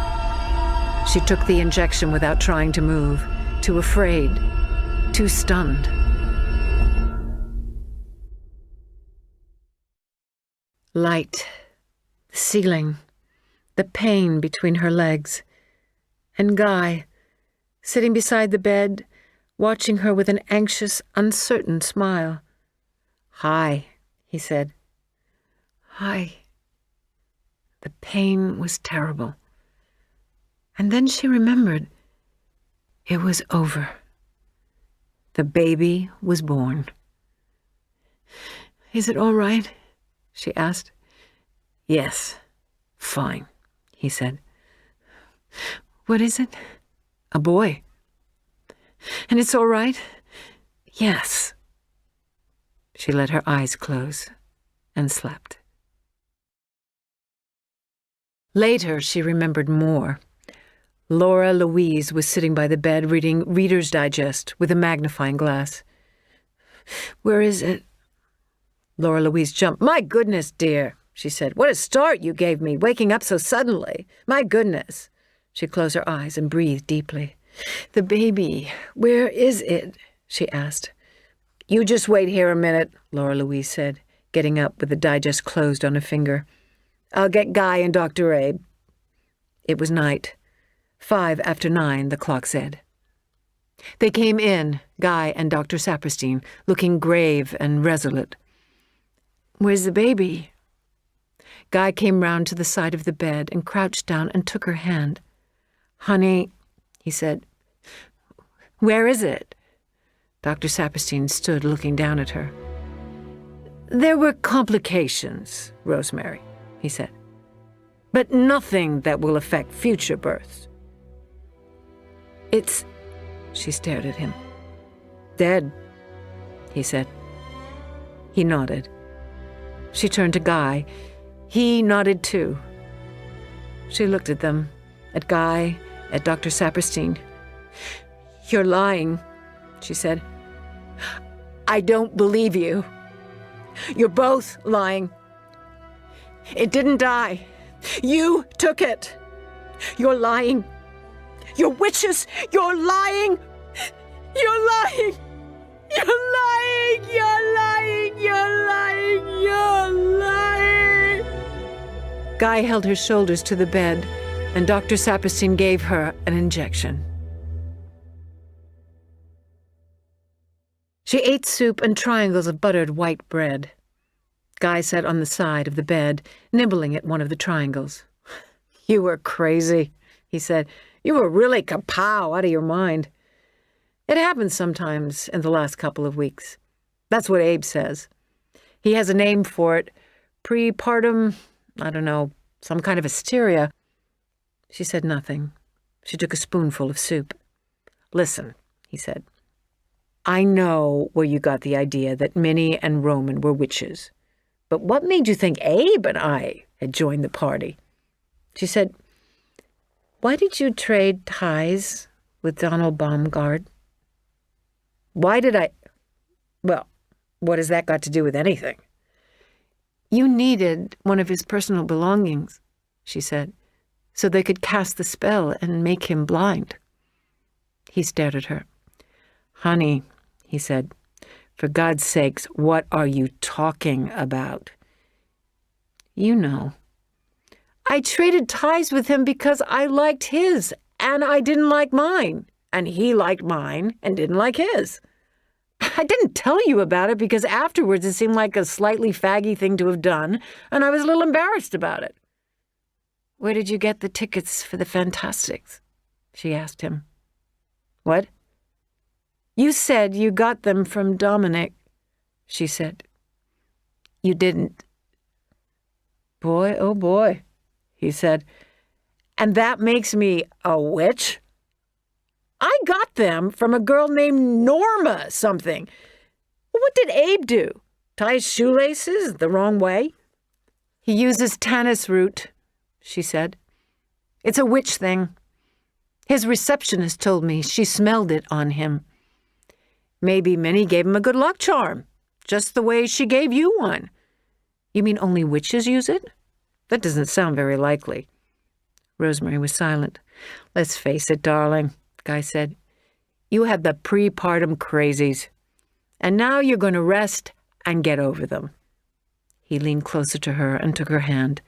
D: She took the injection without trying to move, too afraid, too stunned. Light, the ceiling, the pain between her legs, and Guy, sitting beside the bed, watching her with an anxious, uncertain smile. "Hi," he said. "Hi." The pain was terrible. And then she remembered. It was over. The baby was born. "Is it all right?" she asked. "Yes, fine," he said. "What is it?" "A boy." "And it's all right?" "Yes." She let her eyes close and slept. Later, she remembered more. Laura Louise was sitting by the bed reading Reader's Digest with a magnifying glass. "Where is it?" Laura Louise jumped. "My goodness, dear," she said. "What a start you gave me, waking up so suddenly. My goodness." She closed her eyes and breathed deeply. "The baby, where is it?" she asked. "You just wait here a minute," Laura Louise said, getting up with the digest closed on a finger. "I'll get Guy and Dr. Abe." It was night. 5 after 9, the clock said. They came in, Guy and Dr. Saperstein, looking grave and resolute. "Where's the baby?" Guy came round to the side of the bed and crouched down and took her hand. "Honey," he said. "Where is it?" Dr. Saperstein stood looking down at her. "There were complications, Rosemary," he said, "but nothing that will affect future births." "It's..." She stared at him. "Dead," he said. He nodded. She turned to Guy. He nodded too. She looked at them, at Guy, at Dr. Saperstein. "You're lying," she said. "I don't believe you. You're both lying. It didn't die. You took it. You're lying. You're witches. You're lying. You're lying. You're lying. You're lying. You're lying. You're lying." Guy held her shoulders to the bed, and Dr. Saperstein gave her an injection. She ate soup and triangles of buttered white bread. Guy sat on the side of the bed, nibbling at one of the triangles. "You were crazy," he said. "You were really kapow out of your mind. It happens sometimes in the last couple of weeks. That's what Abe says. He has a name for it. Prepartum, I don't know, some kind of hysteria." She said nothing. She took a spoonful of soup. "Listen," he said. "I know where you got the idea that Minnie and Roman were witches. But what made you think Abe and I had joined the party?" She said, "Why did you trade ties with Donald Baumgard?" "Why did I? Well, what has that got to do with anything?" "You needed one of his personal belongings," she said, "so they could cast the spell and make him blind." He stared at her. "Honey," he said, "for God's sakes, what are you talking about?" "You know. I traded ties with him because I liked his, and I didn't like mine, and he liked mine and didn't like his. I didn't tell you about it because afterwards it seemed like a slightly faggy thing to have done, and I was a little embarrassed about it." "Where did you get the tickets for the Fantastics?" she asked him. "What?" "You said you got them from Dominic," she said. "You didn't." "Boy, oh boy," he said. "And that makes me a witch? I got them from a girl named Norma something. What did Abe do? Tie his shoelaces the wrong way?" "He uses tannis root," she said. "It's a witch thing. His receptionist told me she smelled it on him. Maybe Minnie gave him a good luck charm, just the way she gave you one." "You mean only witches use it? That doesn't sound very likely." Rosemary was silent. "Let's face it, darling," Guy said. "You had the prepartum crazies, and now you're going to rest and get over them." He leaned closer to her and took her hand.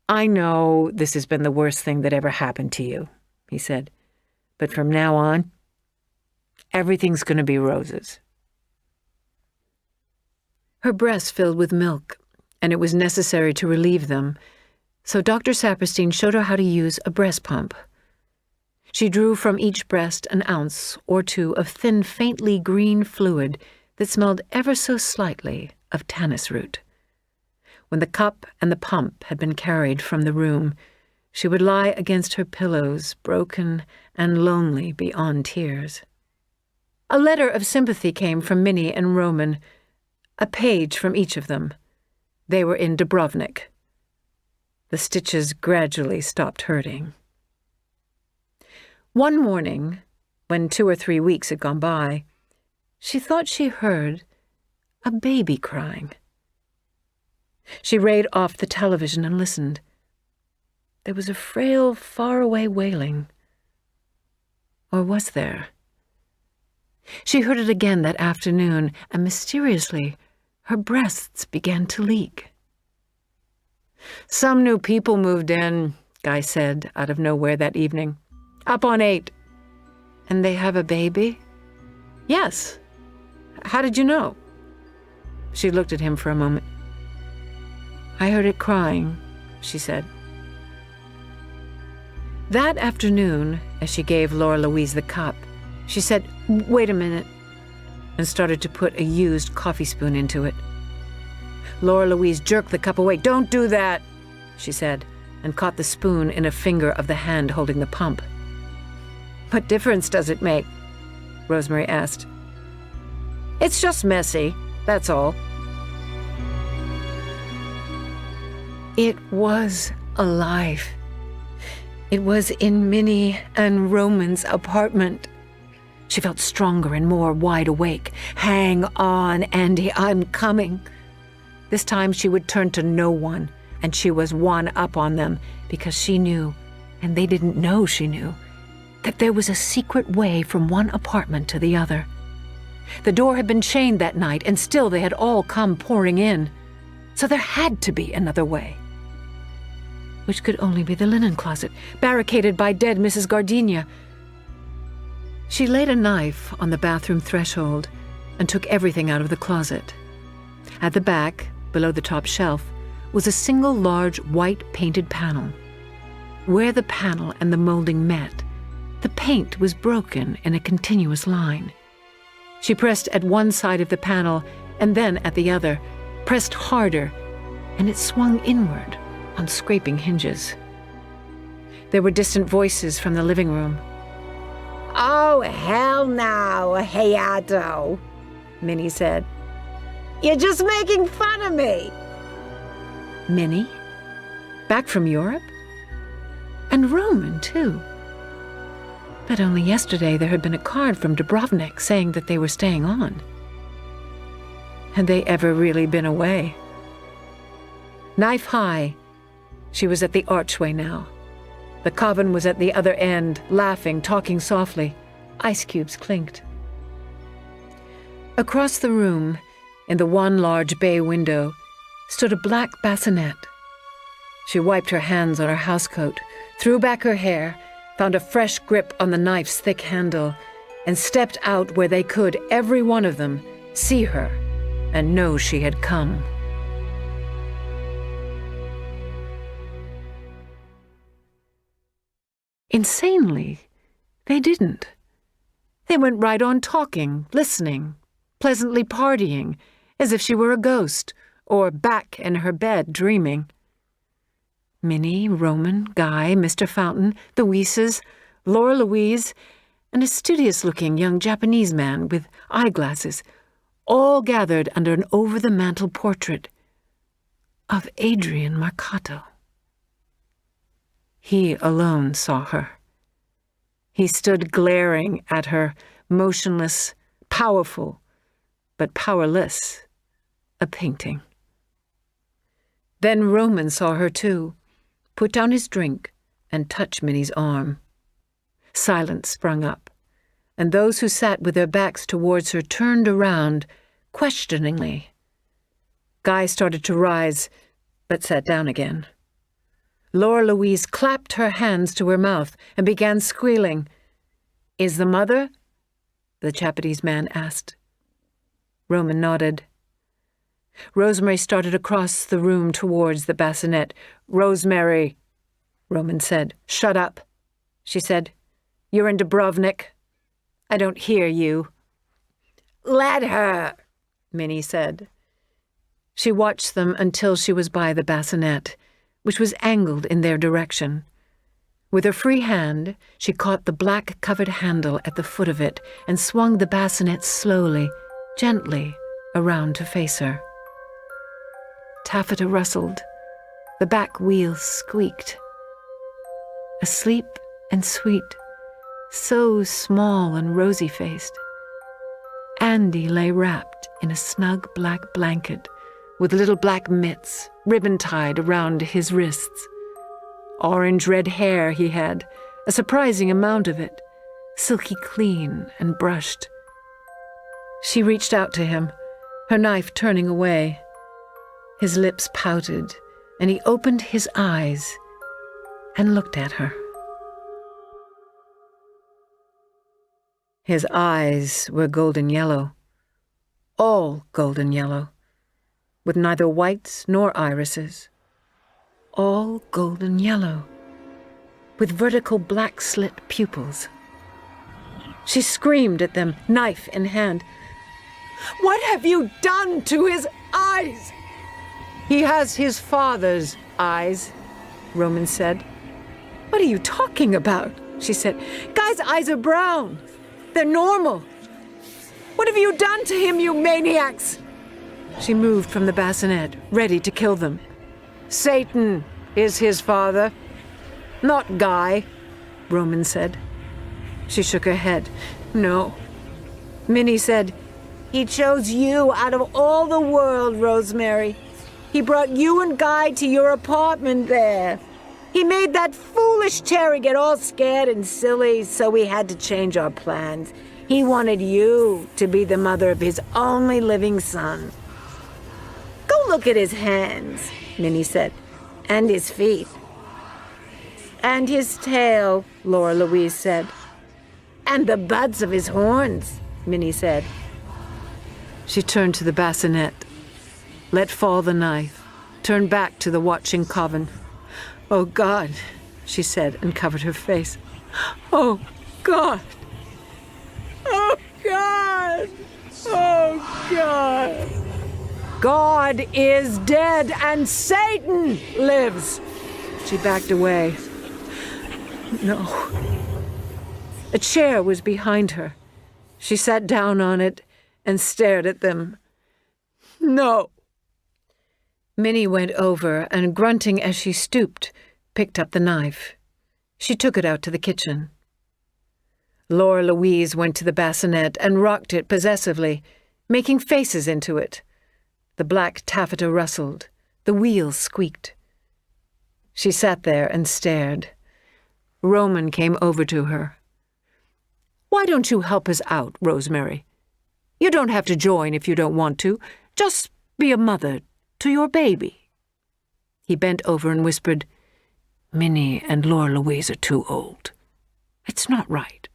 D: "I know this has been the worst thing that ever happened to you," he said. "But from now on,
E: Everything's going to be roses. Her breasts filled with milk, and it was necessary to relieve them, so Dr. Saperstein showed her how to use a breast pump. She drew from each breast an ounce or two of thin, faintly green fluid that smelled ever so slightly of tannis root. When the cup and the pump had been carried from the room, she would lie against her pillows, broken and lonely beyond tears. A letter of sympathy came from Minnie and Roman, a page from each of them. They were in Dubrovnik. The stitches gradually stopped hurting. One morning, when 2 or 3 weeks had gone by, she thought she heard a baby crying. She rayed off the television and listened. There was a frail, faraway wailing. Or was there? She heard it again that afternoon, and mysteriously, her breasts began to leak. "Some new people moved in," Guy said out of nowhere that evening. "Up on 8. "And they have a baby?" "Yes. How did you know?" She looked at him for a moment. "I heard it crying," she said. That afternoon, as she gave Laura Louise the cup, she said, "Wait a minute," and started to put a used coffee spoon into it. Laura Louise jerked the cup away. "Don't do that," she said, and caught the spoon in a finger of the hand holding the pump. "What difference does it make?" Rosemary asked. "It's just messy, that's all." It was alive. It was in Minnie and Roman's apartment. She felt stronger and more wide awake. "Hang on, Andy, I'm coming." This time she would turn to no one, and she was one up on them because she knew, and they didn't know she knew, that there was a secret way from one apartment to the other. The door had been chained that night, and still they had all come pouring in. So there had to be another way. Which could only be the linen closet, barricaded by dead Mrs. Gardenia. She laid a knife on the bathroom threshold and took everything out of the closet. At the back, below the top shelf, was a single large white painted panel. Where the panel and the molding met, the paint was broken in a continuous line. She pressed at one side of the panel and then at the other, pressed harder, and it swung inward on scraping hinges. There were distant voices from the living room.
F: "Oh, hell no, Hayato,"
E: Minnie said.
F: "You're just making fun of me."
E: Minnie? Back from Europe? And Roman, too. But only yesterday there had been a card from Dubrovnik saying that they were staying on. Had they ever really been away? Knife high, she was at the archway now. The coven was at the other end, laughing, talking softly. Ice cubes clinked. Across the room, in the one large bay window, stood a black bassinet. She wiped her hands on her housecoat, threw back her hair, found a fresh grip on the knife's thick handle, and stepped out where they could, every one of them, see her and know she had come. Insanely, they didn't. They went right on talking, listening, pleasantly partying, as if she were a ghost, or back in her bed dreaming. Minnie, Roman, Guy, Mr. Fountain, the Weeses, Laura Louise, and a studious-looking young Japanese man with eyeglasses, all gathered under an over-the-mantel portrait of Adrian Marcato. He alone saw her. He stood glaring at her, motionless, powerful, but powerless, a painting. Then Roman saw her too, put down his drink, and touched Minnie's arm. Silence sprung up, and those who sat with their backs towards her turned around, questioningly. Guy started to rise, but sat down again. Laura Louise clapped her hands to her mouth and began squealing. "Is the mother?"
D: the Japanese man asked. Roman nodded. Rosemary started across the room towards the bassinet. "Rosemary," Roman said. "Shut up," she said. "You're in Dubrovnik. I don't hear you."
F: "Let her,"
D: Minnie said. She watched them until she was by the bassinet, which was angled in their direction. With her free hand, she caught the black-covered handle at the foot of it and swung the bassinet slowly, gently, around to face her. Taffeta rustled. The back wheels squeaked. Asleep and sweet, so small and rosy-faced, Andy lay wrapped in a snug black blanket with little black mitts, ribbon-tied around his wrists. Orange-red hair he had, a surprising amount of it, silky clean and brushed. She reached out to him, her knife turning away. His lips pouted, and he opened his eyes and looked at her. His eyes were golden yellow, all golden yellow, with neither whites nor irises. All golden yellow, with vertical black slit pupils. She screamed at them, knife in hand. "What have you done to his eyes?" "He has his father's eyes," Roman said. "What are you talking about?" she said. "Guy's eyes are brown. They're normal. What have you done to him, you maniacs?" She moved from the bassinet, ready to kill them. "Satan is his father, not Guy," Roman said. She shook her head. "No." Minnie said, "He chose you out of all the world, Rosemary. He brought you and Guy to your apartment there. He made that foolish Terry get all scared and silly, so we had to change our plans. He wanted you to be the mother of his only living son." "Go look at his hands," Minnie said, "and his feet." "And his tail," Laura Louise said. "And the buds of his horns," Minnie said. She turned to the bassinet, let fall the knife, turned back to the watching coven. "Oh, God," she said, and covered her face. "Oh, God. Oh, God. Oh, God. God is dead and Satan lives." She backed away. No. A chair was behind her. She sat down on it and stared at them. "No." Minnie went over and, grunting as she stooped, picked up the knife. She took it out to the kitchen. Laura Louise went to the bassinet and rocked it possessively, making faces into it. The black taffeta rustled. The wheels squeaked. She sat there and stared. Roman came over to her. "Why don't you help us out, Rosemary? You don't have to join if you don't want to. Just be a mother to your baby." He bent over and whispered, "Minnie and Laura Louise are too old. It's not right."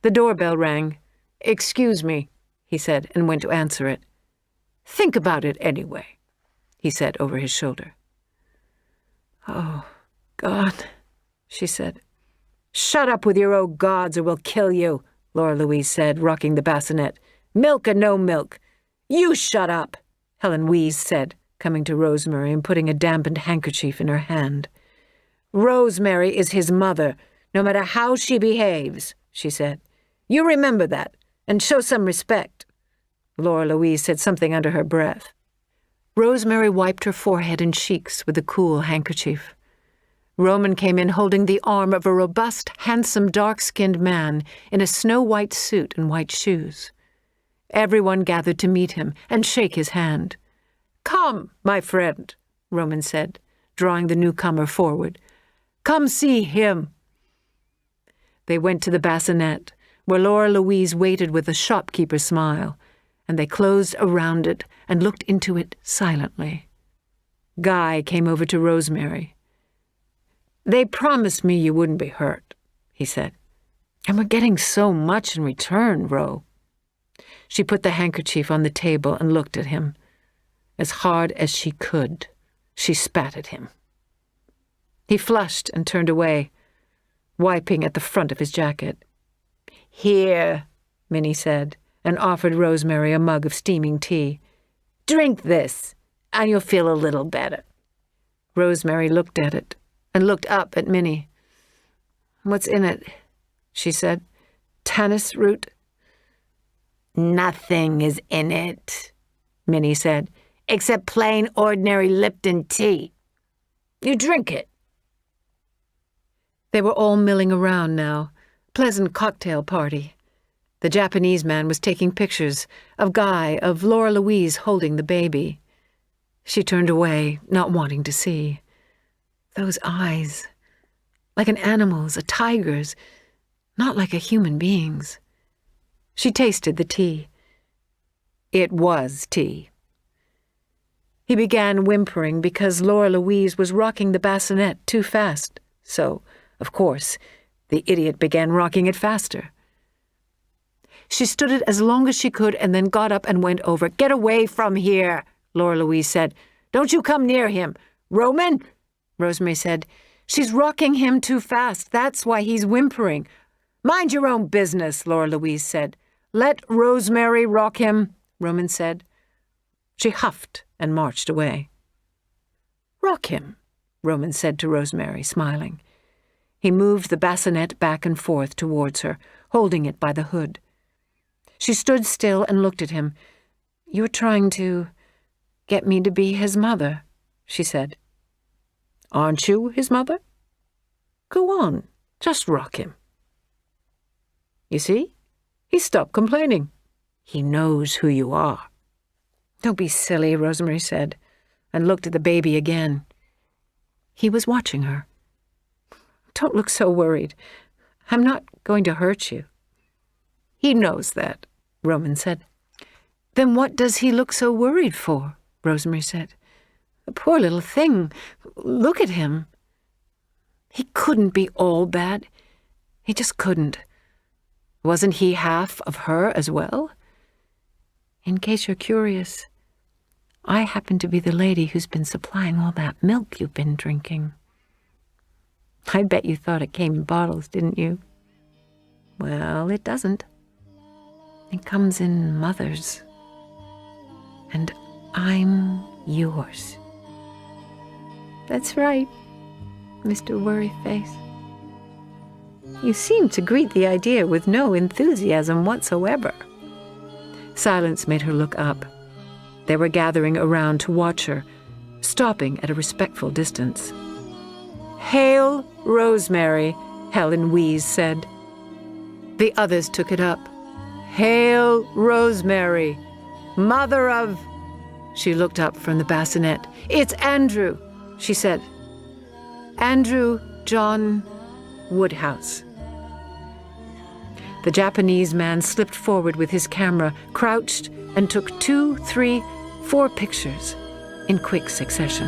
D: The doorbell rang. "Excuse me," he said, and went to answer it. "Think about it anyway," he said over his shoulder. "Oh, God," she said. "Shut up with your "oh gods" or we'll kill you," Laura Louise said, rocking the bassinet. "Milk or no milk." "You shut up," Helen Weese said, coming to Rosemary and putting a dampened handkerchief in her hand. "Rosemary is his mother, no matter how she behaves," she said. "You remember that, and show some respect." Laura Louise said something under her breath. Rosemary wiped her forehead and cheeks with a cool handkerchief. Roman came in holding the arm of a robust, handsome, dark-skinned man in a snow-white suit and white shoes. Everyone gathered to meet him and shake his hand. "Come, my friend," Roman said, drawing the newcomer forward. "Come see him." They went to the bassinet, where Laura Louise waited with a shopkeeper's smile, and they closed around it and looked into it silently. Guy came over to Rosemary. "They promised me you wouldn't be hurt," he said. And we're getting so much in return, Ro. She put the handkerchief on the table and looked at him. As hard as she could, she spat at him. He flushed and turned away, wiping at the front of his jacket. "Here," Minnie said, and offered Rosemary a mug of steaming tea. "Drink this, and you'll feel a little better." Rosemary looked at it and looked up at Minnie. "What's in it?" she said. "Tannis root?" "Nothing is in it," Minnie said, "except plain ordinary Lipton tea. You drink it." They were all milling around now. Pleasant cocktail party. The Japanese man was taking pictures of Guy, of Laura Louise holding the baby. She turned away, not wanting to see. Those eyes, like an animal's, a tiger's, not like a human being's. She tasted the tea. It was tea. He began whimpering because Laura Louise was rocking the bassinet too fast, so, of course, the idiot began rocking it faster. She stood it as long as she could and then got up and went over. "Get away from here," Laura Louise said. "Don't you come near him." "Roman," Rosemary said, "she's rocking him too fast. That's why he's whimpering." "Mind your own business," Laura Louise said. "Let Rosemary rock him," Roman said. She huffed and marched away. "Rock him," Roman said to Rosemary, smiling. He moved the bassinet back and forth towards her, holding it by the hood. She stood still and looked at him. "You're trying to get me to be his mother," she said. "Aren't you his mother? Go on, just rock him." You see? He stopped complaining. He knows who you are. "Don't be silly," Rosemary said, and looked at the baby again. He was watching her. "Don't look so worried. I'm not going to hurt you." "He knows that," Roman said. "Then what does he look so worried for?" Rosemary said. "The poor little thing. Look at him. He couldn't be all bad. He just couldn't. Wasn't he half of her as well? In case you're curious, I happen to be the lady who's been supplying all that milk you've been drinking. I bet you thought it came in bottles, didn't you? Well, it doesn't. It comes in mothers. And I'm yours." "That's right, Mr. Worryface. You seem to greet the idea with no enthusiasm whatsoever." Silence made her look up. They were gathering around to watch her, stopping at a respectful distance. "Hail, Rosemary," Helen Weese said. The others took it up. "Hail, Rosemary, mother of—" She looked up from the bassinet. "It's Andrew," she said. "Andrew John Woodhouse." The Japanese man slipped forward with his camera, crouched, and took 2, 3, 4 pictures in quick succession.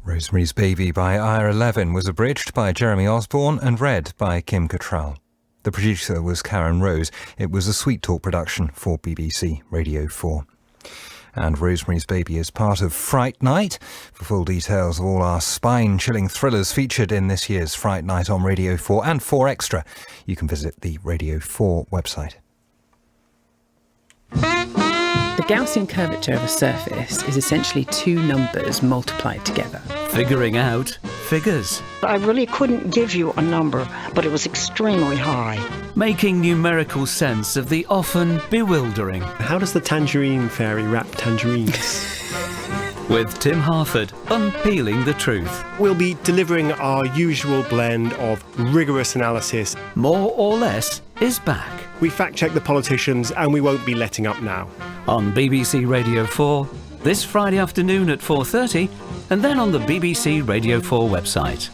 C: Rosemary's Baby by Ira Levin was abridged by Jeremy Osborne and read by Kim Cattrall. The producer was Karen Rose. It was a Sweet Talk production for BBC Radio 4. And Rosemary's Baby is part of Fright Night. For full details of all our spine-chilling thrillers featured in this year's Fright Night on Radio 4 and 4 Extra, you can visit the Radio 4 website.
G: The Gaussian curvature of a surface is essentially two numbers multiplied together.
H: Figuring out figures.
I: I really couldn't give you a number, but it was extremely high.
H: Making numerical sense of the often bewildering.
J: How does the tangerine fairy wrap tangerines?
H: with Tim Harford unpeeling the truth.
J: We'll be delivering our usual blend of rigorous analysis.
H: More or Less is back.
J: We fact-check the politicians and we won't be letting up now.
H: On BBC Radio 4, this Friday afternoon at 4:30, and then on the BBC Radio 4 website.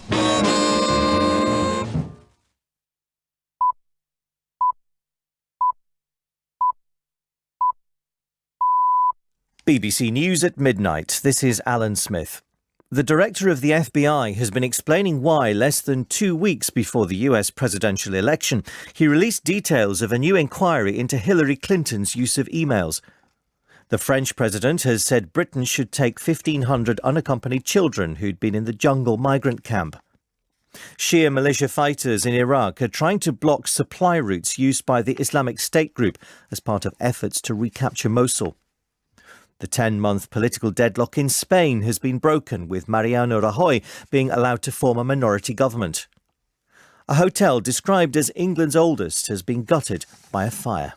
A: BBC News at midnight. This is Alan Smith. The director of the FBI has been explaining why, less than 2 weeks before the US presidential election, he released details of a new inquiry into Hillary Clinton's use of emails. The French president has said Britain should take 1,500 unaccompanied children who'd been in the jungle migrant camp. Shia militia fighters in Iraq are trying to block supply routes used by the Islamic State group as part of efforts to recapture Mosul. The 10-month political deadlock in Spain has been broken, with Mariano Rajoy being allowed to form a minority government. A hotel described as England's oldest has been gutted by a fire.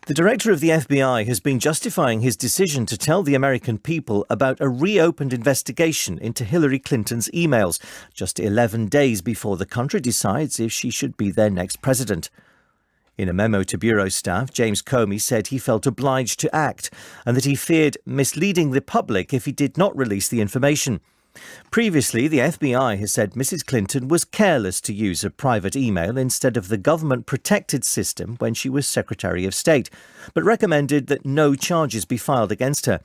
A: The director of the FBI has been justifying his decision to tell the American people about a reopened investigation into Hillary Clinton's emails, just 11 days before the country decides if she should be their next president. In a memo to bureau staff, James Comey said he felt obliged to act and that he feared misleading the public if he did not release the information. Previously, the FBI has said Mrs. Clinton was careless to use a private email instead of the government-protected system when she was Secretary of State, but recommended that no charges be filed against her.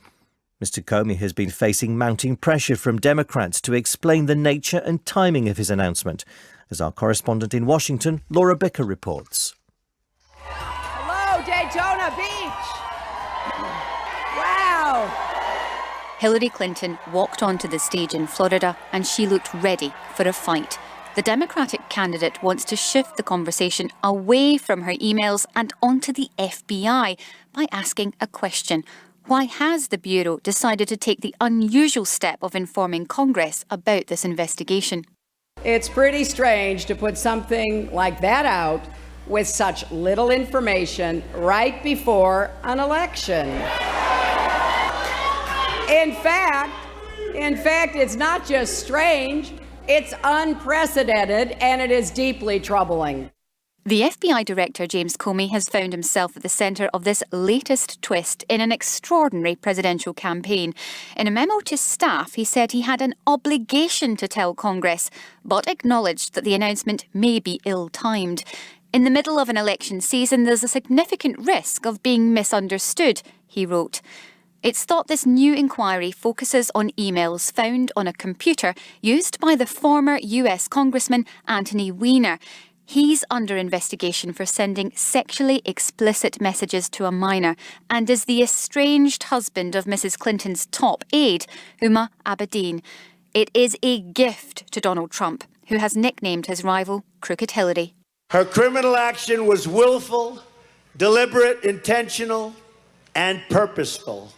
A: Mr. Comey has been facing mounting pressure from Democrats to explain the nature and timing of his announcement, as our correspondent in Washington, Laura Bicker, reports.
B: Daytona Beach. Wow.
K: Hillary Clinton walked onto the stage in Florida and she looked ready for a fight. The Democratic candidate wants to shift the conversation away from her emails and onto the FBI by asking a question. Why has the Bureau decided to take the unusual step of informing Congress about this investigation?
B: It's pretty strange to put something like that out with such little information right before an election. In fact, it's not just strange, it's unprecedented, and it is deeply troubling.
K: The FBI Director, James Comey, has found himself at the centre of this latest twist in an extraordinary presidential campaign. In a memo to staff, he said he had an obligation to tell Congress, but acknowledged that the announcement may be ill-timed. In the middle of an election season, there's a significant risk of being misunderstood, he wrote. It's thought this new inquiry focuses on emails found on a computer used by the former US Congressman Anthony Weiner. He's under investigation for sending sexually explicit messages to a minor and is the estranged husband of Mrs. Clinton's top aide, Huma Abedin. It is a gift to Donald Trump, who has nicknamed his rival Crooked Hillary.
L: Her criminal action was willful, deliberate, intentional, and purposeful.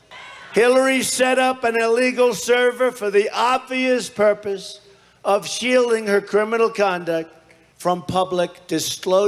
L: Hillary set up an illegal server for the obvious purpose of shielding her criminal conduct from public disclosure.